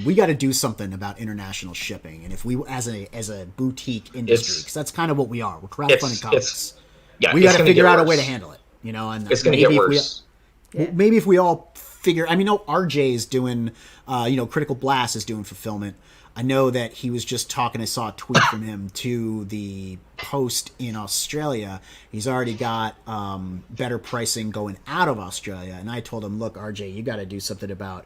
We got to do something about international shipping, and if we, as a boutique industry, because that's kind of what we are, we're crowdfunding comics. We got to figure out a way to handle it, and it's going to get worse. Maybe if we all figure, RJ is doing, Critical Blast is doing fulfillment. I know that he was just talking, I saw a tweet from him to the Post in Australia. He's already got better pricing going out of Australia. And I told him, look, RJ, you got to do something about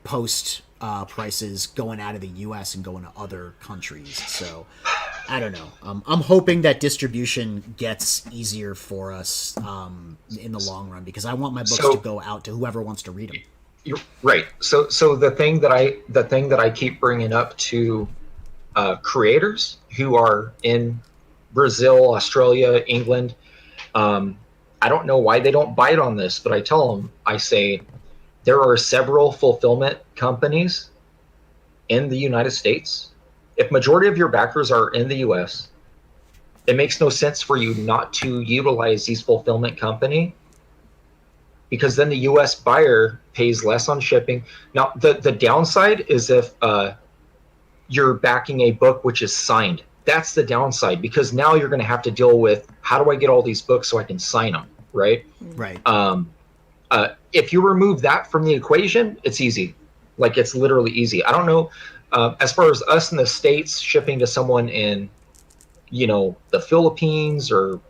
Post prices going out of the US and going to other countries. So I don't know. I'm hoping that distribution gets easier for us in the long run, because I want my books to go out to whoever wants to read them. You're right. So the thing that I keep bringing up to creators who are in Brazil, Australia, England, I don't know why they don't bite on this, but I tell them, I say, there are several fulfillment companies in the United States. If majority of your backers are in the US, it makes no sense for you not to utilize these fulfillment company, because then the US buyer pays less on shipping. Now, the downside is if you're backing a book which is signed. That's the downside, because now you're going to have to deal with, how do I get all these books so I can sign them, right? Right. If you remove that from the equation, it's easy. Like, it's literally easy. I don't know, as far as us in the States shipping to someone in, the Philippines, or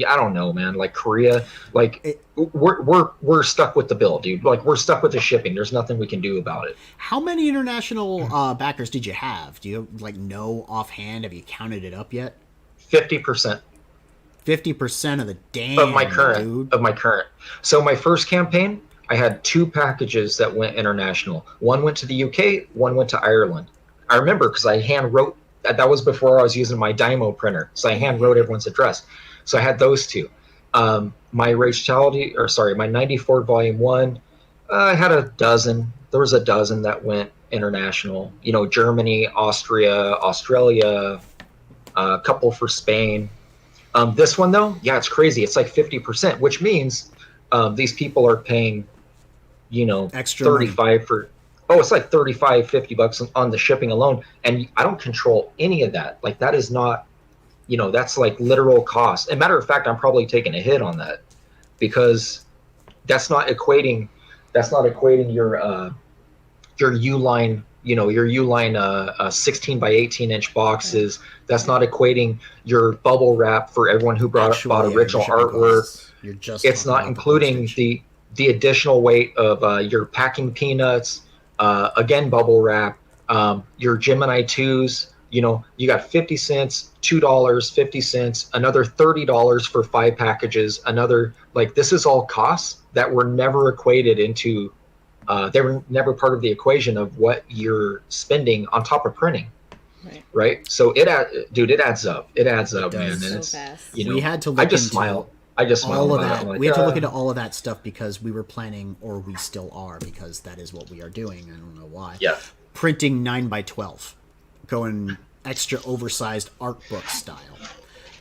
I don't know, man, like Korea, like we're stuck with the bill, dude. Like, we're stuck with the shipping. There's nothing we can do about it. How many international backers did you have? Do you know offhand? Have you counted it up yet? 50%. 50% of the damn of my current dude. of my current. So my first campaign, I had 2 packages that went international. One went to the UK, one went to Ireland. I remember because I hand wrote. That was before I was using my Dymo printer, so I hand wrote everyone's address. So I had those 2. My Ragetality, my 94 volume 1, I had a dozen. There was a dozen that went international. Germany, Austria, Australia, a couple for Spain. This one, though, yeah, it's crazy. It's like 50%, which means these people are paying, Extra 35 money. for. Oh, it's like 35, 50 bucks on the shipping alone, and I don't control any of that. Like, that is not, that's like literal cost. As a matter of fact, I'm probably taking a hit on that, because that's not equating your Uline, your Uline 16 by 18 inch boxes. That's not equating your bubble wrap for everyone who bought original artwork. You're just It's not including the additional weight of your packing peanuts, again, bubble wrap, your Gemini 2s. You got 50 cents, $2, 50 cents, another $30 for 5 packages, another, like, this is all costs that were never equated into, they were never part of the equation of what you're spending on top of printing. Right. So it adds up. It adds up, man. And it's, fast. We had to look I just into smile. I just smile all of about that. it. Like, We had to look into all of that stuff because we were planning, or we still are, because that is what we are doing. I don't know why. Yeah. Printing 9x12, going extra oversized art book style,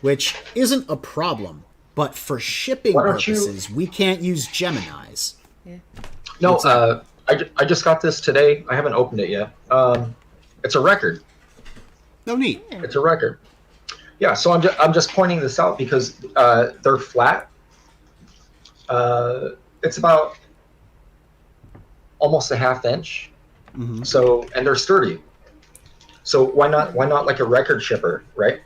which isn't a problem, but for shipping purposes, we can't use Geminis. Yeah. No, I just got this today. I haven't opened it yet. It's a record. No, neat. It's a record. Yeah, so I'm just pointing this out because they're flat. It's about almost a ½ inch. Mm-hmm. So, and they're sturdy. So why not like a record shipper, right?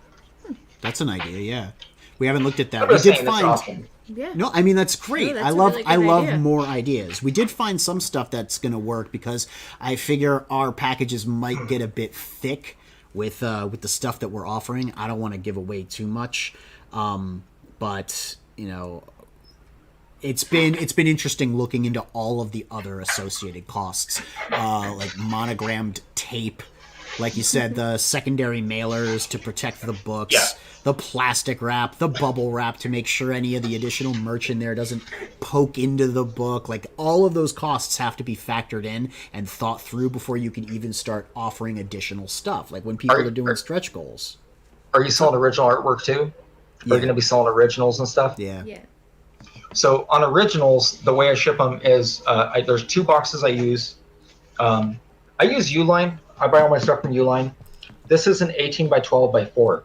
That's an idea. Yeah, we haven't looked at that. I'm We just did saying it's find. awesome. Yeah. No, I mean that's great. No, that's I a love really good I love idea. more ideas. We did find some stuff that's going to work because I figure our packages might get a bit thick with the stuff that we're offering. I don't want to give away too much, but it's been interesting looking into all of the other associated costs, like monogrammed tape. Like you said, the secondary mailers to protect the books, Yeah. the plastic wrap, the bubble wrap to make sure any of the additional merch in there doesn't poke into the book. Like, all of those costs have to be factored in and thought through before you can even start offering additional stuff. Like when people are doing stretch goals. Are you selling original artwork too? Are you going to be selling originals and stuff? Yeah. Yeah. So on originals, the way I ship them is there's 2 boxes I use. I use Uline. I buy all my stuff from Uline. This is an 18 by 12 by 4.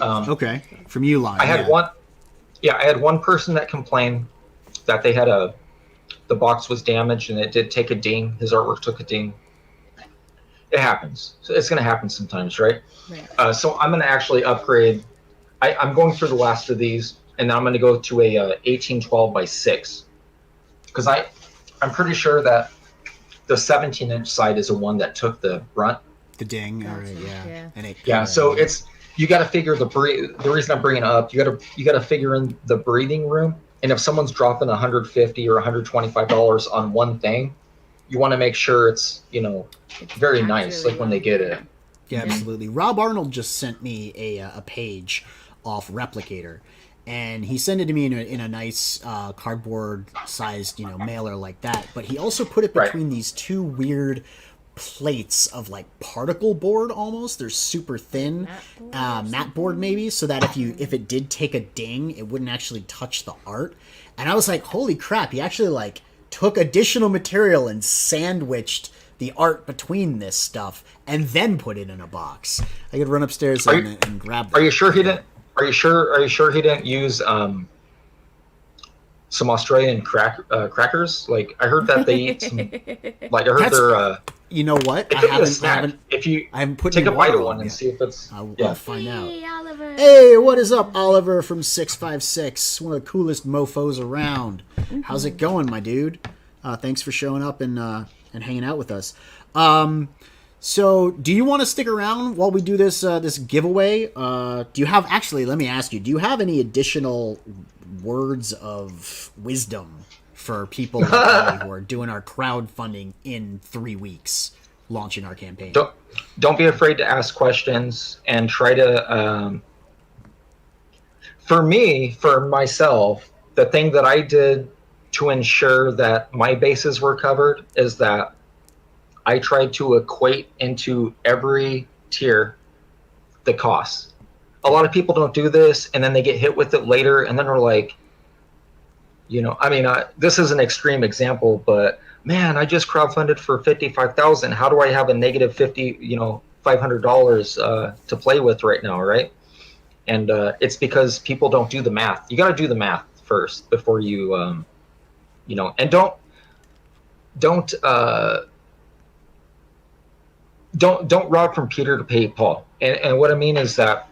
Okay. From Uline. I had I had one person that complained that they had the box was damaged and it did take a ding. His artwork took a ding. It happens. So it's going to happen sometimes, right? Right. So I'm going to actually upgrade. I'm going through the last of these, and then I'm going to go to a 1812 by 6, because I'm pretty sure that the 17-inch side is the one that took the brunt. The ding. Gotcha. Yeah. And it So it's, you got to figure the reason I'm bringing it up, you got to figure in the breathing room. And if someone's dropping $150 or $125 on one thing, you want to make sure it's very nice, really like when they get it. Yeah, absolutely. Rob Arnold just sent me a page off Replicator, and he sent it to me in a nice cardboard sized mailer like that. But he also put it between these two weird plates of like particle board almost. They're super thin, matte board maybe, so that if it did take a ding, it wouldn't actually touch the art. And I was like, holy crap! He actually like took additional material and sandwiched the art between this stuff, and then put it in a box. I could run upstairs and grab that. Are you sure he didn't? Are you sure he didn't use some Australian crackers? Like I heard that they eat some. Like I heard they're. You know what? I haven't. If you take a bite of one and see if it's. I'll find out. Hey, Oliver. Hey, what is up, Oliver from 656? One of the coolest mofos around. How's it going, my dude? Thanks for showing up and hanging out with us. So, do you want to stick around while we do this this giveaway? Do you have let me ask you, do you have any additional words of wisdom for people like me who are doing our crowdfunding in 3 weeks, launching our campaign? Don't be afraid to ask questions and try to. For myself, the thing that I did to ensure that my bases were covered is that I tried to equate into every tier the costs. A lot of people don't do this, and then they get hit with it later, and then they're like, this is an extreme example, but man, I just crowdfunded for $55,000. How do I have a negative $500 to play with right now, right? And it's because people don't do the math. You got to do the math first before you, and don't rob from Peter to pay Paul. And what I mean is that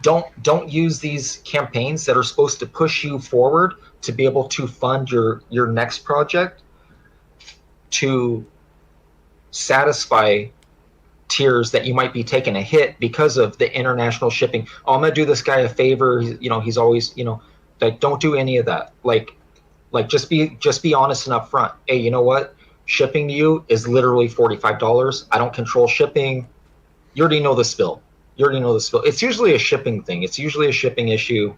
don't use these campaigns that are supposed to push you forward to be able to fund your next project to satisfy tiers that you might be taking a hit because of the international shipping. Oh, I'm gonna do this guy a favor. He's always, like, don't do any of that. Like just be honest and upfront. Hey, you know what? Shipping to you is literally $45. I don't control shipping. You already know the spill. It's usually a shipping thing. It's usually a shipping issue.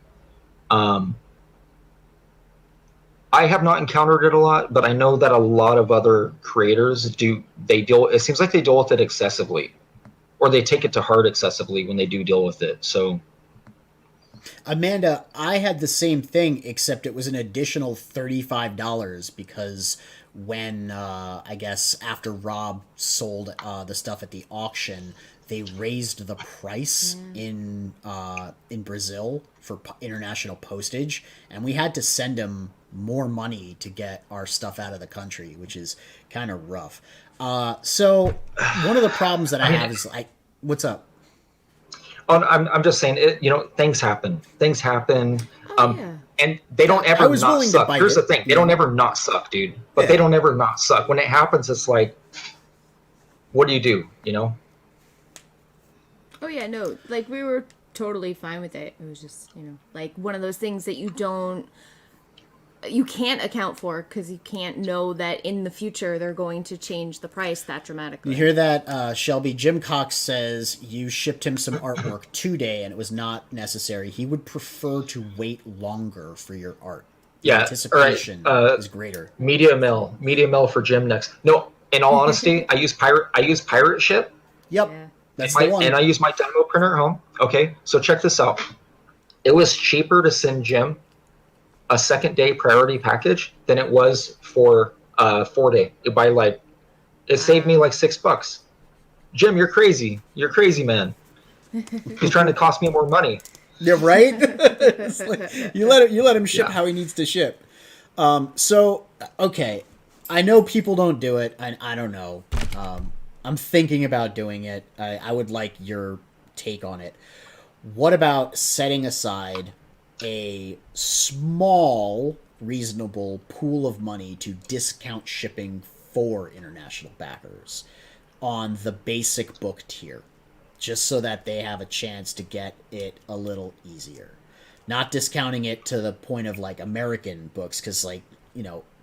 I have not encountered it a lot, but I know that a lot of other creators do. It seems like they deal with it excessively, or they take it to heart excessively when they do deal with it. So, Amanda, I had the same thing, except it was an additional $35 because when I guess after Rob sold the stuff at the auction, they raised the price in Brazil for international postage, and we had to send him more money to get our stuff out of the country, which is kind of rough. So one of the problems that I have is what's up? Oh, I'm just saying it. Things happen. And they don't ever not suck. Here's the thing: they don't ever not suck, dude. But they don't ever not suck. When it happens, it's like, what do you do? Oh yeah, no, like we were totally fine with it. It was just, like one of those things that you can't account for because you can't know that in the future they're going to change the price that dramatically. You hear that, Shelby? Jim Cox says you shipped him some artwork today and it was not necessary. He would prefer to wait longer for your art. The anticipation is greater. Media mill for Jim next. No, in all honesty, I use pirate ship. Yep. Yeah. That's the one. And I use my demo printer at home. Okay, so check this out. It was cheaper to send Jim a second day priority package than it was for 4 day. It saved me like $6. Jim, you're crazy. You're crazy, man. He's trying to cost me more money. Yeah, right. You let him ship how he needs to ship. So okay, I know people don't do it. I don't know. I'm thinking about doing it. I would like your take on it. What about setting aside a small, reasonable pool of money to discount shipping for international backers on the basic book tier, just so that they have a chance to get it a little easier? Not discounting it to the point of like American books, because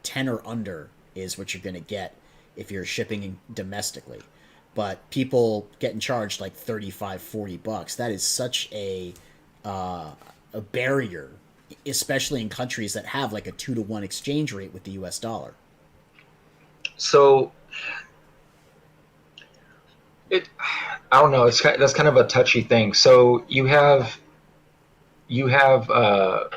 10 or under is what you're going to get if you're shipping domestically. But people getting charged like $35-40. That is such a a barrier, especially in countries that have like a 2-to-1 exchange rate with the US dollar? So I don't know. That's kind of a touchy thing. So you have how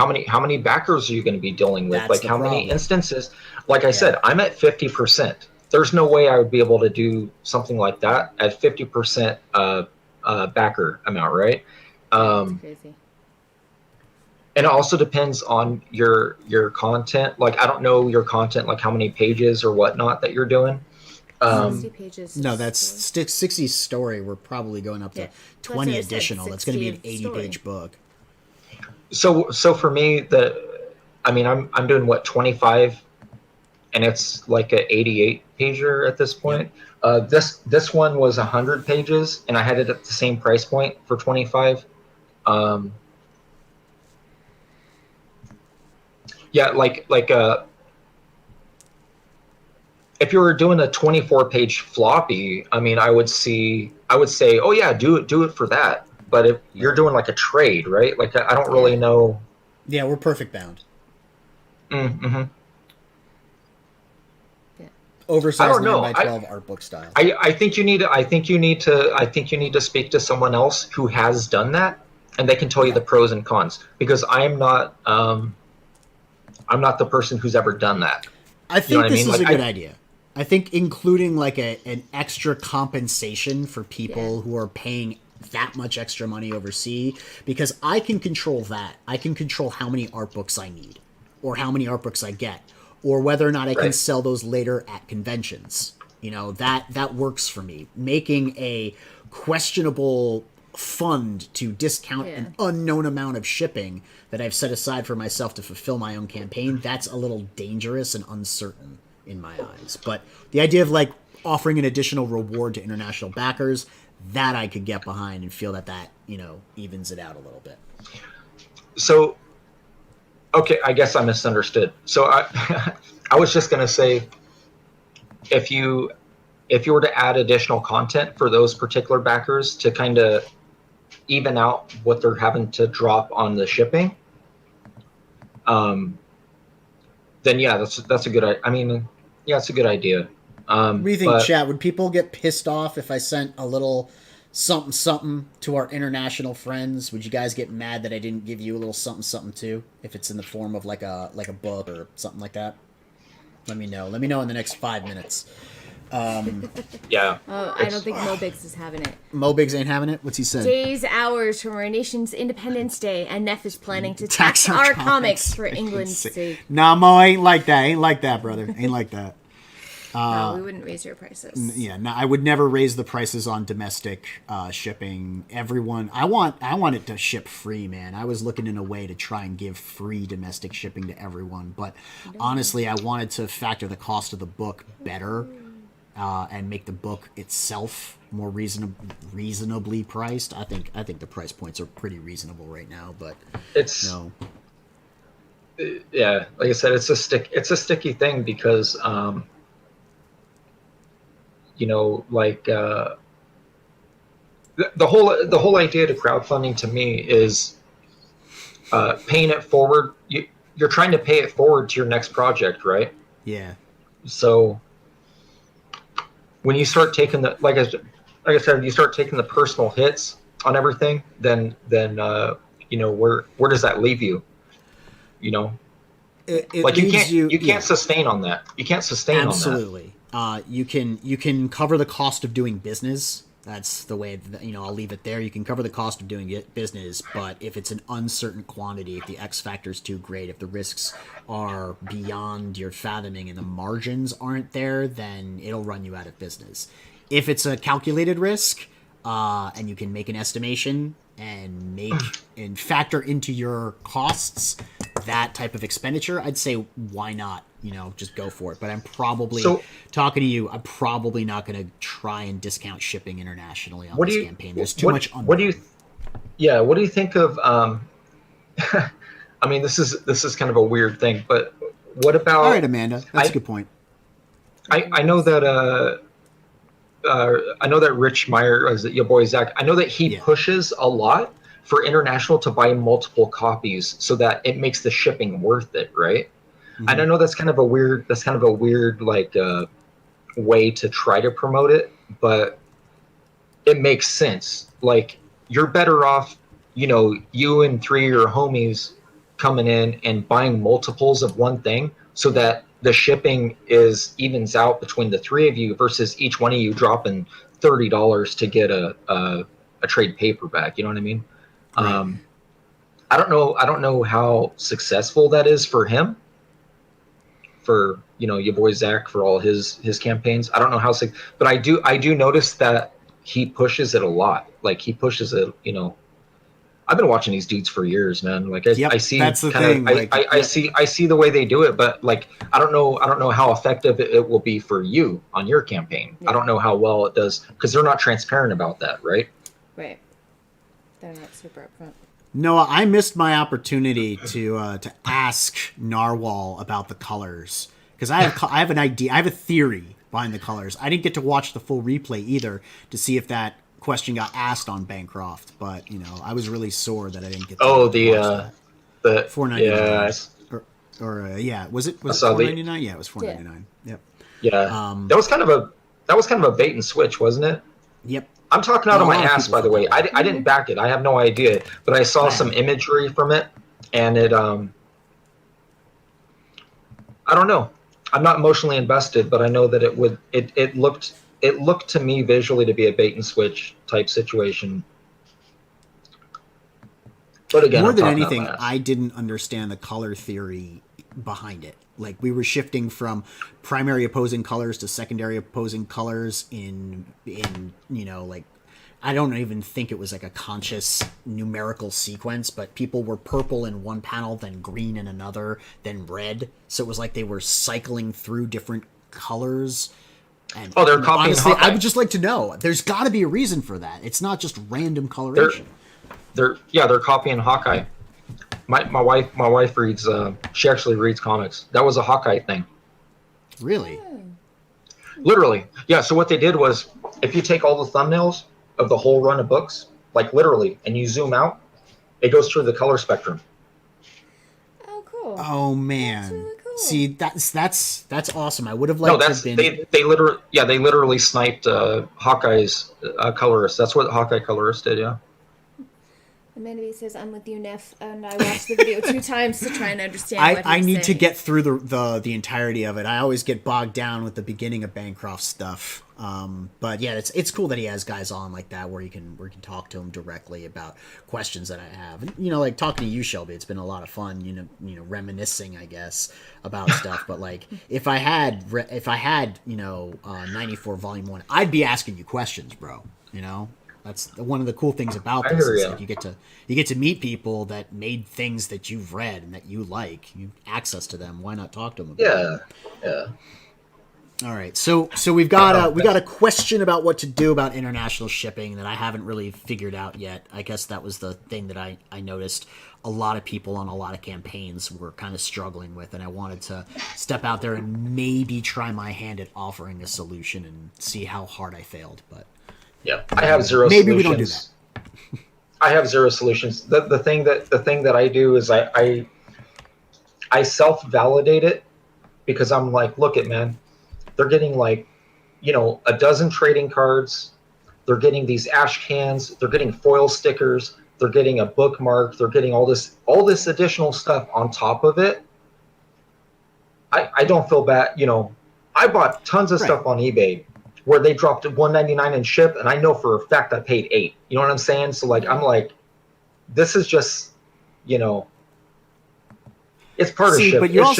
many backers are you going to be dealing with? That's Like the how problem. many instances? Like I said, I'm at 50%. There's no way I would be able to do something like that at 50% backer amount, right? That's crazy. And it also depends on your content. Like I don't know your content, like how many pages or whatnot that you're doing. 60 pages. No, that's 60 story. We're probably going up to Yeah. 20 That's what I said, additional. That's going to be an 60 of 80-page book. So for me, I'm doing what, 25, and it's like an 88 pager at this point. Yep. This one was 100 pages, and I had it at the same price point for 25. Yeah, if you were doing a 24-page floppy, I mean, I would say, oh yeah, do it for that. But if you're doing like a trade, right? Like I don't really know. Yeah, we're perfect bound. Mm-hmm. Yeah. Oversized 9x12 art book style. I think you need to speak to someone else who has done that, and they can tell you the pros and cons. Because I'm not the person who's ever done that. I think this is a good idea. I think including like an extra compensation for people who are paying that much extra money overseas, because I can control that. I can control how many art books I need, or how many art books I get, or whether or not I can sell those later at conventions. That works for me. Making a questionable fund to discount an unknown amount of shipping that I've set aside for myself to fulfill my own campaign, that's a little dangerous and uncertain in my eyes. But the idea of like offering an additional reward to international backers, that I could get behind and feel that evens it out a little bit. So, okay, I guess I misunderstood. So I was just going to say, if you were to add additional content for those particular backers to kind of even out what they're having to drop on the shipping, then that's a good. I mean, yeah, it's a good idea. What do you think, chat? Would people get pissed off if I sent a little something to our international friends? Would you guys get mad that I didn't give you a little something too, if it's in the form of like a book or something like that? Let me know. Let me know in the next 5 minutes. Yeah. Oh, I don't think Mobix is having it. Mobix ain't having it? What's he saying? Days, hours from our nation's Independence Day, and Neff is planning to tax our comics for England's sake. Nah, Mo, ain't like that. Ain't like that, brother. Ain't like that. No, we wouldn't raise your prices. Yeah, no, I would never raise the prices on domestic shipping. Everyone, I want it to ship free, man. I was looking in a way to try and give free domestic shipping to everyone, but honestly, I wanted to factor the cost of the book better and make the book itself more reasonably priced. I think the price points are pretty reasonable right now, but yeah, like I said, it's a sticky thing because. The whole idea to crowdfunding to me is paying it forward. You're trying to pay it forward to your next project, right? Yeah. So when you start taking like I said, you start taking the personal hits on everything, then where does that leave you? You can't sustain on that. You can't sustain Absolutely. on that. You can cover the cost of doing business. That's the way that, I'll leave it there. You can cover the cost of doing business, but if it's an uncertain quantity, if the X factor is too great, if the risks are beyond your fathoming and the margins aren't there, then it'll run you out of business. If it's a calculated risk, and you can make an estimation and factor into your costs that type of expenditure, I'd say why not? Just go for it. But I'm probably talking to you. I'm probably not going to try and discount shipping internationally on this campaign. There's too much. What do you think of? I mean, this is kind of a weird thing, but what about? All right, Amanda, that's a good point. I know that. I know that Rich Meyer, is it your boy Zach? I know that he pushes a lot for international to buy multiple copies so that it makes the shipping worth it, right? Mm-hmm. And I know that's kind of a weird like way to try to promote it, but it makes sense. Like, you're better off, you and 3 of your homies coming in and buying multiples of one thing so that the shipping evens out between the 3 of you versus each one of you dropping $30 to get a trade paperback. You know what I mean? Right. I don't know how successful that is for him, for your boy Zach, for all his campaigns. I don't know how but I do notice that he pushes it a lot. Like, he pushes it. I've been watching these dudes for years, man. Like, I see that's the kind thing. of I see the way they do it, but like, I don't know how effective it will be for you on your campaign. I don't know how well it does, because they're not transparent about that, right? Right. They're not super upfront. Noah, I missed my opportunity to ask Narwhal about the colors, because I have an idea. I have a theory behind the colors. I didn't get to watch the full replay either to see if that question got asked on Bancroft, but I was really sore that I didn't get to watch that. The $4.99. Was it $4.99? Yeah, it was $4.99. Yep. Yeah. That was kind of a bait and switch, wasn't it? Yep. I'm talking out of my ass, by the way. I didn't back it. I have no idea, but I saw some imagery from it, and it I don't know. I'm not emotionally invested, but I know that it looked to me visually to be a bait and switch type situation. But again, more than anything, I didn't understand the color theory behind it. Like, we were shifting from primary opposing colors to secondary opposing colors in like, I don't even think it was like a conscious numerical sequence, but people were purple in one panel, then green in another, then red. So it was like they were cycling through different colors. And they're copying honestly, Hawkeye. I would just like to know. There's got to be a reason for that. It's not just random coloration. They're copying Hawkeye. My wife reads. She actually reads comics. That was a Hawkeye thing. Really? Literally, yeah. So what they did was, if you take all the thumbnails of the whole run of books, like literally, and you zoom out, it goes through the color spectrum. Oh, cool. Oh man. That's really cool. See, that's awesome. I would have liked to have been. They literally sniped Hawkeye's colorist. That's what Hawkeye colorist did. Yeah. Amanda says, "I'm with you, Neff," and I watched the video 2 times to try and understand. I need to get through the entirety of it. I always get bogged down with the beginning of Bancroft stuff. But yeah, it's cool that he has guys on like that where you can talk to him directly about questions that I have. And, like talking to you, Shelby, it's been a lot of fun. Reminiscing, I guess, about stuff. But like, if I had 94 Volume 1, I'd be asking you questions, bro. That's one of the cool things about this. Is like you get to meet people that made things that you've read and that you like. You have access to them. Why not talk to them about it? Yeah. All right. So we've got a question about what to do about international shipping that I haven't really figured out yet. I guess that was the thing that I noticed a lot of people on a lot of campaigns were kind of struggling with, and I wanted to step out there and maybe try my hand at offering a solution and see how hard I failed, but yeah, I have zero maybe solutions. We don't do that. I have zero solutions. The thing that I do is I self-validate it, because I'm like, look it, man, they're getting like, a dozen trading cards. They're getting these ash cans. They're getting foil stickers. They're getting a bookmark. They're getting all this additional stuff on top of it. I don't feel bad. I bought tons of stuff on eBay where they dropped $1.99 in ship, and I know for a fact I paid $8. You know what I'm saying? So like, I'm like, this is just, it's part of shipping. But you it's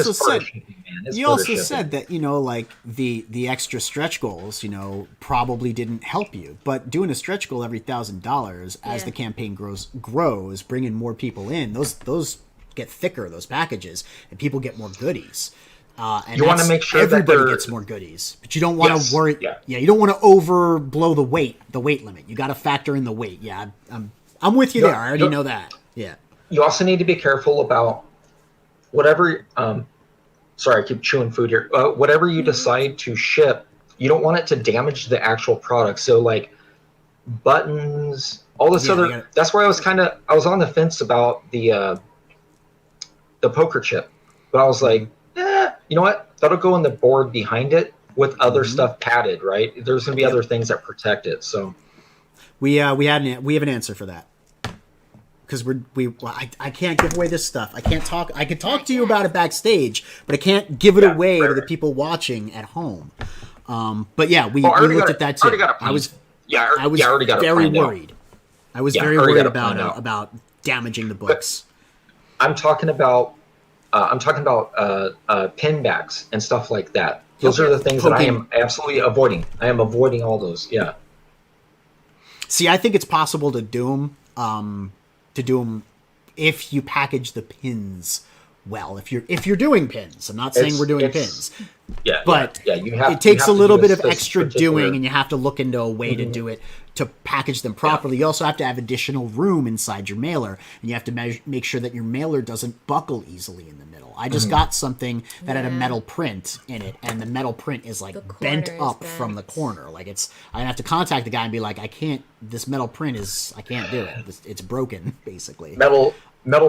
also said that like the extra stretch goals, probably didn't help you. But doing a stretch goal every $1,000 as the campaign grows, bringing more people in, those get thicker, those packages, and people get more goodies. And you want to make sure everybody gets more goodies, but you don't want to worry. Yeah, you don't want to overblow the weight limit. You got to factor in the weight. Yeah, I'm with you there. I already know that. Yeah. You also need to be careful about whatever. Sorry, I keep chewing food here. Whatever you decide to ship, you don't want it to damage the actual product. So like buttons, all this Yeah, they other. gotta- That's why I was on the fence about the poker chip, but I was like, you know what? That'll go on the board behind it with other stuff padded, right? There's gonna be other things that protect it. So we have an answer for that. Because I can't give away this stuff. I can't talk. I could talk to you about it backstage, but I can't give it away to the people watching at home. But yeah, we looked at that too. I was already got very it planned out. worried. I was Yeah, very already worried got it planned out. about damaging the books. I'm talking about pin backs and stuff like that. Those are the things that I am absolutely avoiding. I am avoiding all those. Yeah. See, I think it's possible to do them if you package the pins well. If you're doing pins, I'm not saying we're doing pins. Yeah, but you have. It takes you a have little to do bit of this extra particular- doing, and you have to look into a way to do it to package them properly. You also have to have additional room inside your mailer, and you have to make sure that your mailer doesn't buckle easily in the middle. I just got something that had a metal print in it, and the metal print is like bent up from the corner. Like I have to contact the guy and be like, I can't. This metal print I can't do it. It's broken, basically. Metal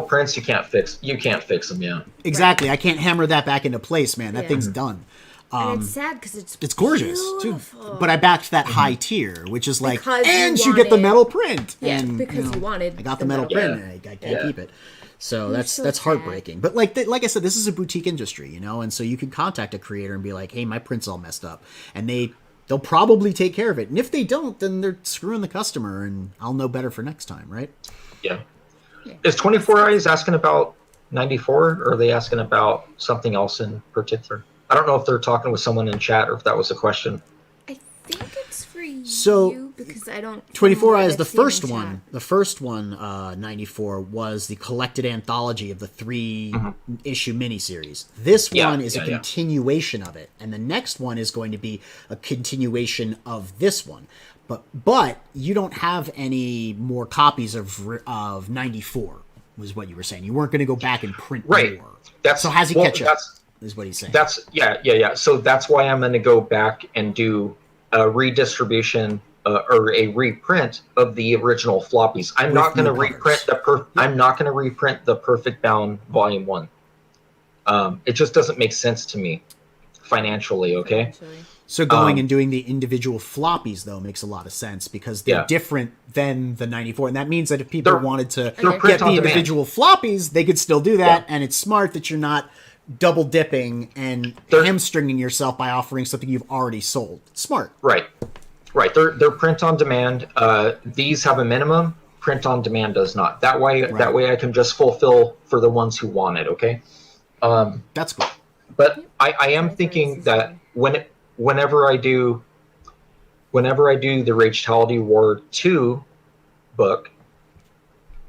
prints you can't fix. You can't fix them. Yeah. Exactly. I can't hammer that back into place, man. That thing's done. And it's sad because it's gorgeous too. But I backed that high tier, which is like, Because and you you get the wanted- metal print. Yeah, and, because you wanted I got the the metal metal print, and I can't keep it. So that's so heartbreaking. But like I said, this is a boutique industry, and so you can contact a creator and be like, hey, my print's all messed up, and they'll probably take care of it. And if they don't, then they're screwing the customer, and I'll know better for next time, right? Yeah. Is 24 Eyes asking about 94, or are they asking about something else in particular? I don't know if they're talking with someone in chat or if that was a question. I think it's for So, you because I don't. 24 Eyes, the I've seen in first chat. one. The first one, 94, was the collected anthology of the 3-issue miniseries. This one is a continuation of it, and the next one is going to be a continuation of this one. But you don't have any more copies of 94, was what you were saying. You weren't going to go back and print more. So has he catch up? Is what he's saying. Yeah. So that's why I'm going to go back and do a redistribution or a reprint of the original floppies. I'm not going to reprint I'm not going to reprint the Perfect Bound Volume 1. It just doesn't make sense to me financially. Okay. So going and doing the individual floppies, though, makes a lot of sense because they're different than the 94. And that means that if people wanted to get the individual floppies, they could still do that. And it's smart that you're not double dipping and hamstringing yourself by offering something you've already sold. Smart. Right. They're print on demand. These have a minimum. Print on demand does not. That way I can just fulfill for the ones who want it. Okay. That's cool. But I am thinking that whenever I do the Ragetality War 2 book,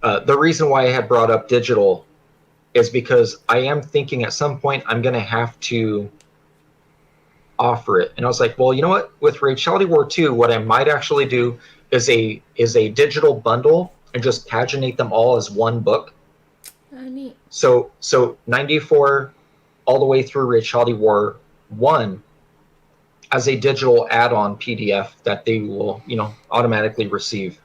the reason why I had brought up digital is because I am thinking at some point I'm going to have to offer it. And I was like, well, you know what? With Ragetality War 2, what I might actually do is a digital bundle and just paginate them all as one book. Neat. So 94 all the way through Ragetality War 1 as a digital add-on PDF that they will, automatically receive.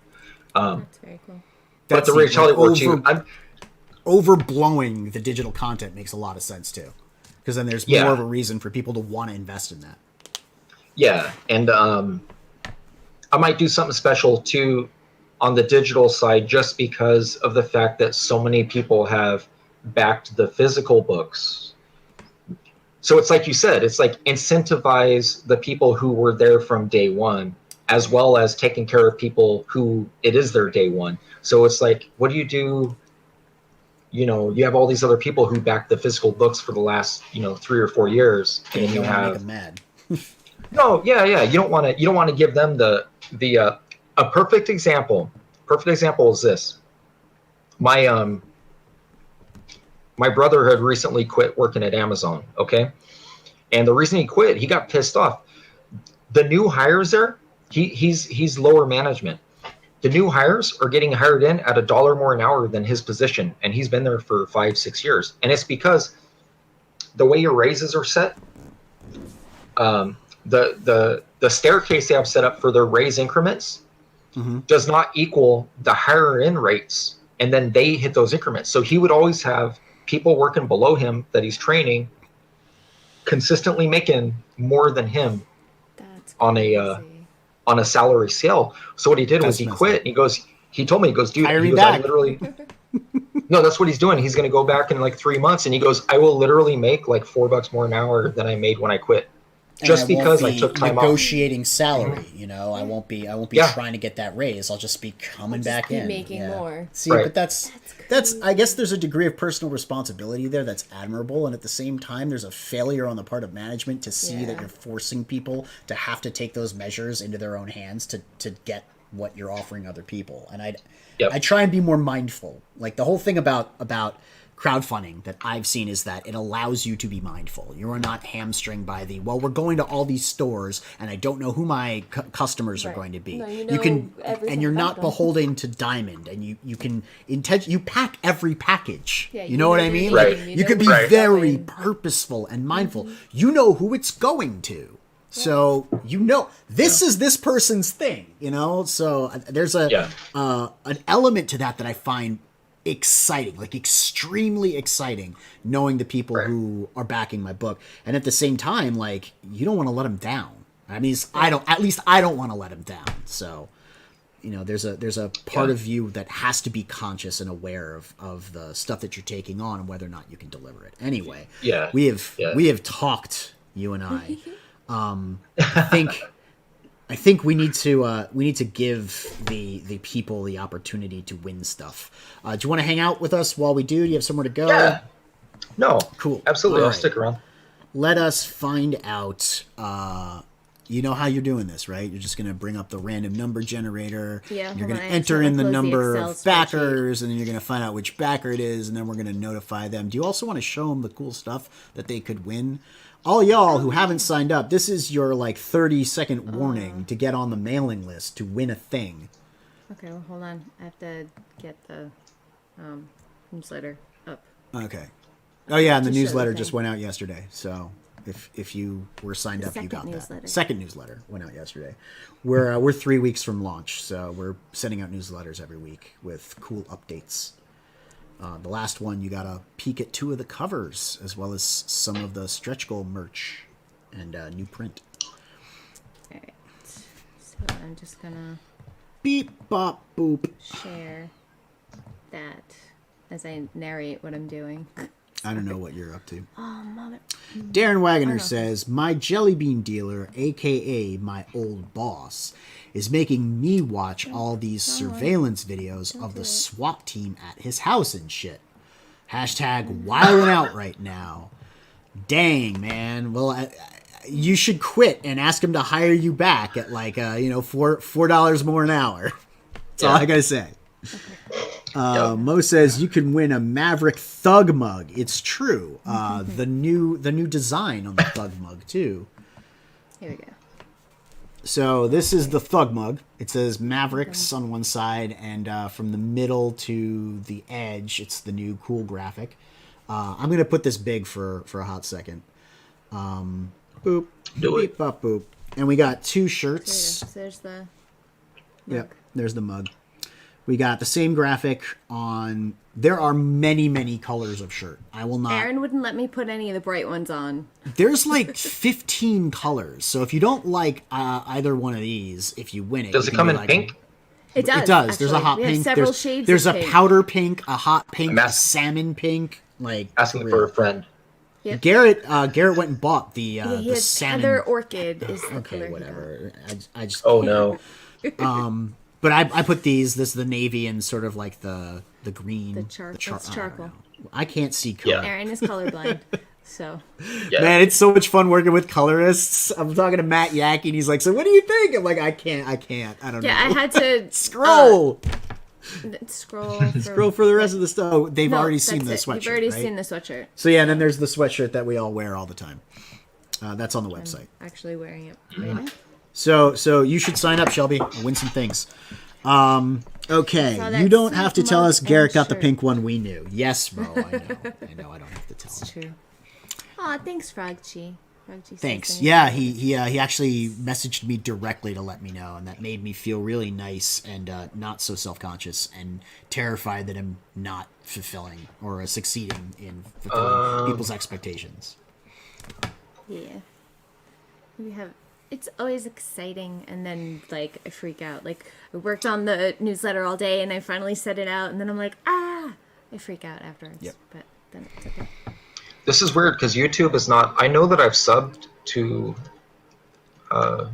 That's very cool. But the Ragetality War 2, overblowing the digital content makes a lot of sense too, because then there's more of a reason for people to want to invest in that. Yeah, and I might do something special too on the digital side, just because of the fact that so many people have backed the physical books. So it's like you said, it's like incentivize the people who were there from day one, as well as taking care of people who it is their day one. So it's like, what do? You have all these other people who backed the physical books for the last, 3 or 4 years, and you have make them mad. No, yeah. You don't want to give them the a perfect example. Perfect example is this. My brother had recently quit working at Amazon. Okay, and the reason he quit, he got pissed off. The new hires there, he's lower management. The new hires are getting hired in at $1 more an hour than his position, and he's been there for 5-6 years. And it's because the way your raises are set, the staircase they have set up for their raise increments does not equal the higher end rates, and then they hit those increments. So he would always have people working below him that he's training consistently making more than him That's on a salary scale. So what he did was he quit. And he told me, dude, I literally, no, that's what he's doing. He's going to go back in like 3 months, and he goes, I will literally make like $4 more an hour than I made when I quit. Just because I took time negotiating salary, I won't be trying to get that raise. I'll just be coming back in, making more. See, but that's I guess there's a degree of personal responsibility there that's admirable, and at the same time, there's a failure on the part of management to see that you're forcing people to have to take those measures into their own hands to get what you're offering other people. And I try and be more mindful. Like the whole thing about crowdfunding that I've seen is that it allows you to be mindful. You are not hamstringed by we're going to all these stores and I don't know who my customers are going to be. No, you can, and you're not beholden to Diamond, and you can you pack every package. Yeah, you know what I mean? Right. Like, you can be very purposeful and mindful. You know who it's going to. So this is this person's thing, So there's an element to that I find exciting, like extremely exciting, knowing the people who are backing my book, and at the same time, like, you don't want to let them down. I mean, I don't want to let them down. So, there's a part of you that has to be conscious and aware of the stuff that you're taking on and whether or not you can deliver it. Anyway, we have talked, you and I. I think we need to give the people the opportunity to win stuff. Do you want to hang out with us while we do? Do you have somewhere to go? Yeah. No. Cool. Absolutely. I'll stick around. Let us find out. You know how you're doing this, right? You're just going to bring up the random number generator. Yeah. You're going to enter in the number of backers, and then you're going to find out which backer it is, and then we're going to notify them. Do you also want to show them the cool stuff that they could win? All y'all who haven't signed up, this is your 30-second warning to get on the mailing list to win a thing. Okay, well, hold on. I have to get the newsletter up. Okay. Oh yeah, and the newsletter just went out yesterday. So if you were signed up, you got that. Second newsletter went out yesterday. We're 3 weeks from launch, so we're sending out newsletters every week with cool updates. The last one, you got a peek at 2 of the covers, as well as some of the stretch goal merch and new print. All right. So I'm just going to beep, bop, boop. Share that as I narrate what I'm doing. I don't know what you're up to. Oh, mother. Darren Wagoner says, my jelly bean dealer, a.k.a. my old boss, is making me watch all these surveillance videos of the SWAT team at his house and shit. Hashtag wilding out right now. Dang, man. Well, you should quit and ask him to hire you back at $4 more an hour. That's all I gotta say. Mo says you can win a Maverick Thug mug. It's true. The new design on the Thug mug too. Here we go. So this is the Thug mug. It says Mavericks on one side, and from the middle to the edge, it's the new cool graphic. I'm gonna put this big for a hot second. Boop. Beep, bop, boop. And we got 2 shirts. There's the mug. Yep, there's the mug. We got the same graphic on. There are many, many colors of shirt. I will not. Aaron wouldn't let me put any of the bright ones on. There's 15 colors. So if you don't like either one of these, if you win it, does it come in pink? It does. It does. Actually. There's a hot pink. Several shades. There's a pink. powder pink, a hot pink, a salmon pink. Asking for a friend. Yep. Garrett went and bought the salmon. Heather Orchid is the okay, color. whatever. I just. Oh no. But I put these. This is the navy and sort of like the green. The charcoal. I can't see color. Yeah. Aaron is colorblind, so. Yeah. Man, it's so much fun working with colorists. I'm talking to Matt Yackey, and he's like, "So what do you think?" I'm like, "I can't. I don't know." Yeah, I had to scroll. Scroll for the rest of the stuff. Oh, they've already seen the sweatshirt. You've already right? seen the sweatshirt. So yeah, and then there's the sweatshirt that we all wear all the time. That's on the website. I'm actually wearing it right now. So you should sign up, Shelby. I'll win some things. Okay, you don't have to tell us Garrett got the pink one. We knew. Yes, Mo, I know. I don't have to tell him. It's true. Aw, thanks, Frogchi. Thanks. Yeah, he actually messaged me directly to let me know, and that made me feel really nice and not so self-conscious and terrified that I'm not fulfilling or succeeding in fulfilling people's expectations. Yeah. It's always exciting, and then like I freak out. Like I worked on the newsletter all day, and I finally set it out, and then I'm like, I freak out afterwards. Yep. But then it's okay. This is weird because YouTube is not. I know that I've subbed to. To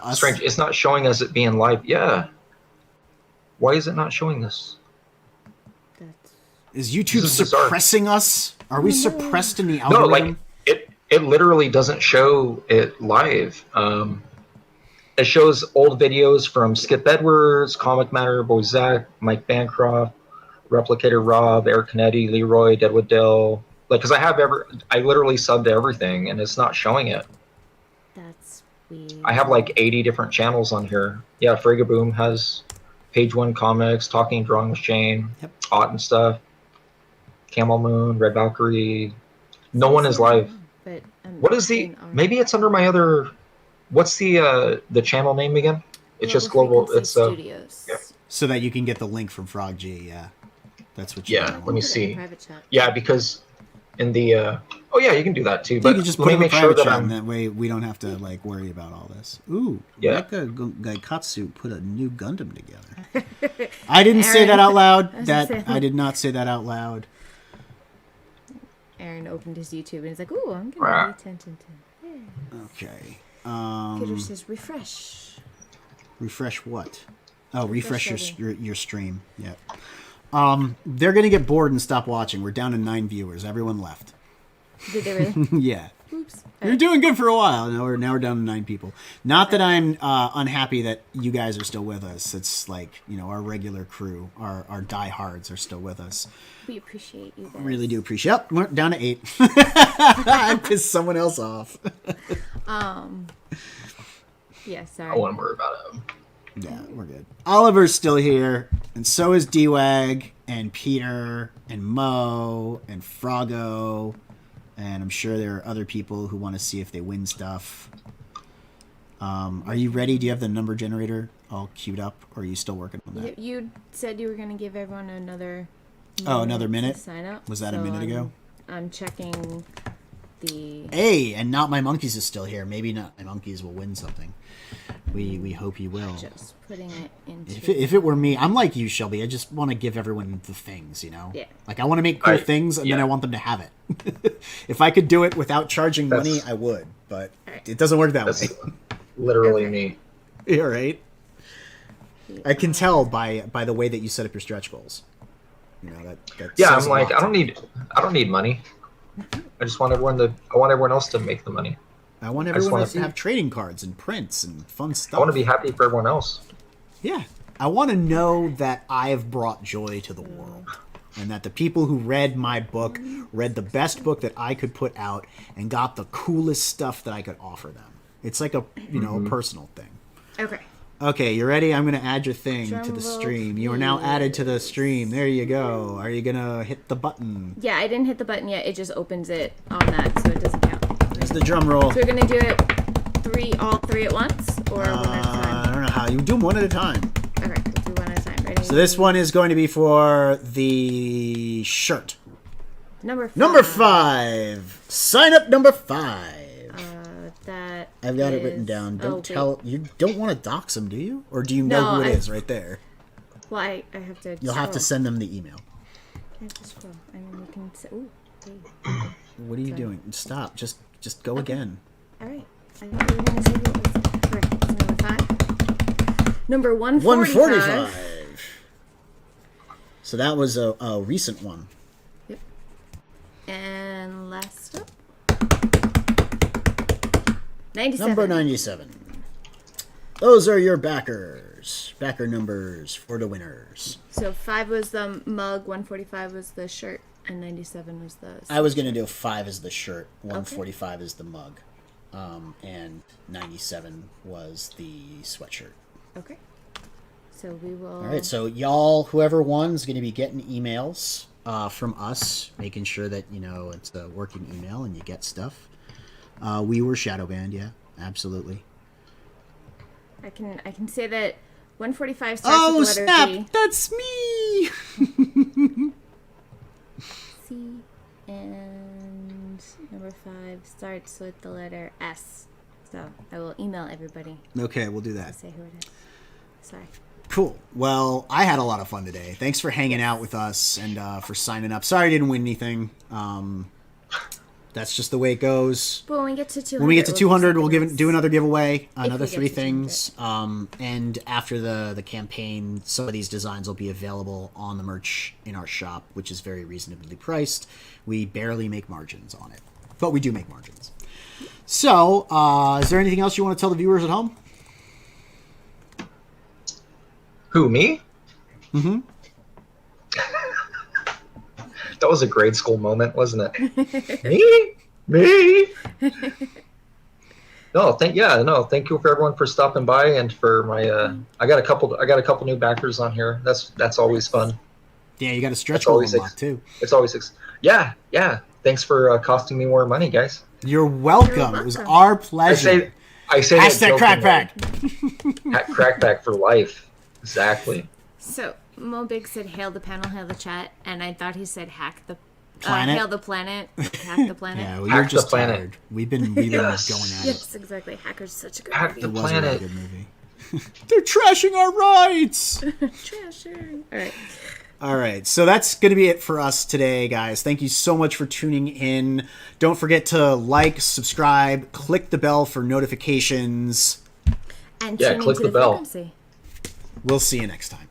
us, Strange. It's not showing as it being live. Yeah. Why is it not showing this? Is YouTube suppressing us? Are we suppressed in the No, algorithm? like it literally doesn't show it live. It shows old videos from Skip Edwards, Comic Matter, Boy Zach, Mike Bancroft, Replicator Rob, Eric Canetti, Leroy, Deadwood Dell. Like, because I literally subbed to everything, and it's not showing it. That's weird. I have like 80 different channels on here. Yeah, Frigaboom has Page One Comics, Talking Drawings Jane, Ott and stuff, Camel Moon, Red Valkyrie. No one is live. But what is maybe it's under my other. What's the channel name again? It's just Global. It's Studios. Yeah. So that you can get the link from Frog G. Yeah, that's what you. Yeah, let me see. Private chat. Yeah, because in the oh yeah, you can do that too. But you can just let me make sure that I'm. that way we don't have to like worry about all this. Ooh, Yeah. Mecha Gaikatsu put a new Gundam together. I didn't say that out loud. I did not say that out loud. Aaron opened his YouTube and he's like, "Ooh, I'm gonna pay attention to." Yeah. Okay. Peter says, "Refresh." Refresh what? Oh, refresh your stream. Yeah. They're gonna get bored and stop watching. We're down to 9 viewers. Everyone left. Did they really? Yeah. Oops. You're doing good for a while. Now we're down to 9 people. Not that I'm unhappy that you guys are still with us. It's like, our regular crew, our diehards are still with us. We appreciate you guys. Really do appreciate. Yep, we're down to 8. I pissed someone else off. Yeah, sorry. I won't worry about it. Yeah, we're good. Oliver's still here, and so is D-Wag, and Peter, and Mo, and Froggo, and I'm sure there are other people who want to see if they win stuff. Are you ready? Do you have the number generator all queued up, or are you still working on that? You said you were going to give everyone another minute? to sign up. Was that a minute ago? I'm checking the... Hey, and Not My Monkeys is still here. Maybe Not My Monkeys will win something. We hope he will. Just putting it into... If it were me, I'm like you, Shelby. I just want to give everyone the things, Yeah. Like, I want to make cool things, and then I want them to have it. If I could do it without charging money, I would. But it doesn't work that way. Literally me. You're right. I can tell by the way that you set up your stretch goals. That Yeah, says I'm a like, lot. I don't need money. I just want everyone else to make the money. I want everyone else to have trading cards and prints and fun stuff. I want to be happy for everyone else. Yeah. I want to know that I've brought joy to the world. And that the people who read my book read the best book that I could put out and got the coolest stuff that I could offer them. It's like a personal thing. Okay, you ready? I'm going to add your thing to the stream. You are now added to the stream. There you go. Are you going to hit the button? Yeah, I didn't hit the button yet. It just opens it on that, so it doesn't count. There's the drum roll. So we're going to do it all three at once? Or one at a time? I don't know how. You do them one at a time. Okay, we'll do one at a time. Ready? So this one is going to be for the shirt. Number 5. Number 5. Sign up number 5. That I've got it written down. You don't want to dox them, do you? Or do you know who it is right there? Well, I have to. You'll have to send them the email. I have to scroll. I mean, we can say. Ooh, hey. What are you doing? Stop. Just go again. All right. I thought you were going to say what was correct. It's number 5. Number 145. 145. So that was a recent one. Yep. And last up. 97. Number 97. Those are your backers. Backer numbers for the winners. So 5 was the mug, 145 was the shirt, and 97 was the... I was going to do 5 as the shirt, 145 is the mug, and 97 was the sweatshirt. Okay. So we will... All right, so y'all, whoever won is going to be getting emails from us, making sure that, it's a working email and you get stuff. We were shadow banned, yeah, absolutely. I can say that 145 starts Oh, with the letter snap! G. That's me! C, and number 5 starts with the letter S. So I will email everybody Okay, we'll do to that. say who it is. Sorry. Cool. Well, I had a lot of fun today. Thanks for hanging out with us and for signing up. Sorry I didn't win anything. That's just the way it goes. But when we get to 200, When we get to 200, we'll something do another giveaway, we another get 3 to things. And after the campaign, some of these designs will be available on the merch in our shop, which is very reasonably priced. We barely make margins on it, but we do make margins. So, is there anything else you want to tell the viewers at home? Who, me? Mm-hmm. That was a grade school moment, wasn't it? Me? No, thank you for everyone for stopping by and for my I got a couple new backers on here. That's always fun. Yeah, you got a stretch It's goal always unlocked too. It's always yeah. Thanks for costing me more money, guys. You're welcome. It was our pleasure. I say Hashtag that crackback. Crackback for life. Exactly. So Mo Big said, "Hail the panel, hail the chat," and I thought he said, "Hack the Planet? hail the planet, hack the planet." Yeah, well, Hack you're the just planet. tired. We've been Yes. going at it. Yes, exactly. Hacker's such a good Hack movie. the It was a really planet. good movie. They're trashing our rights. Trasher. All right. All right, so that's going to be it for us today, guys. Thank you so much for tuning in. Don't forget to like, subscribe, click the bell for notifications. And Yeah, tune click into the bell. frequency. We'll see you next time.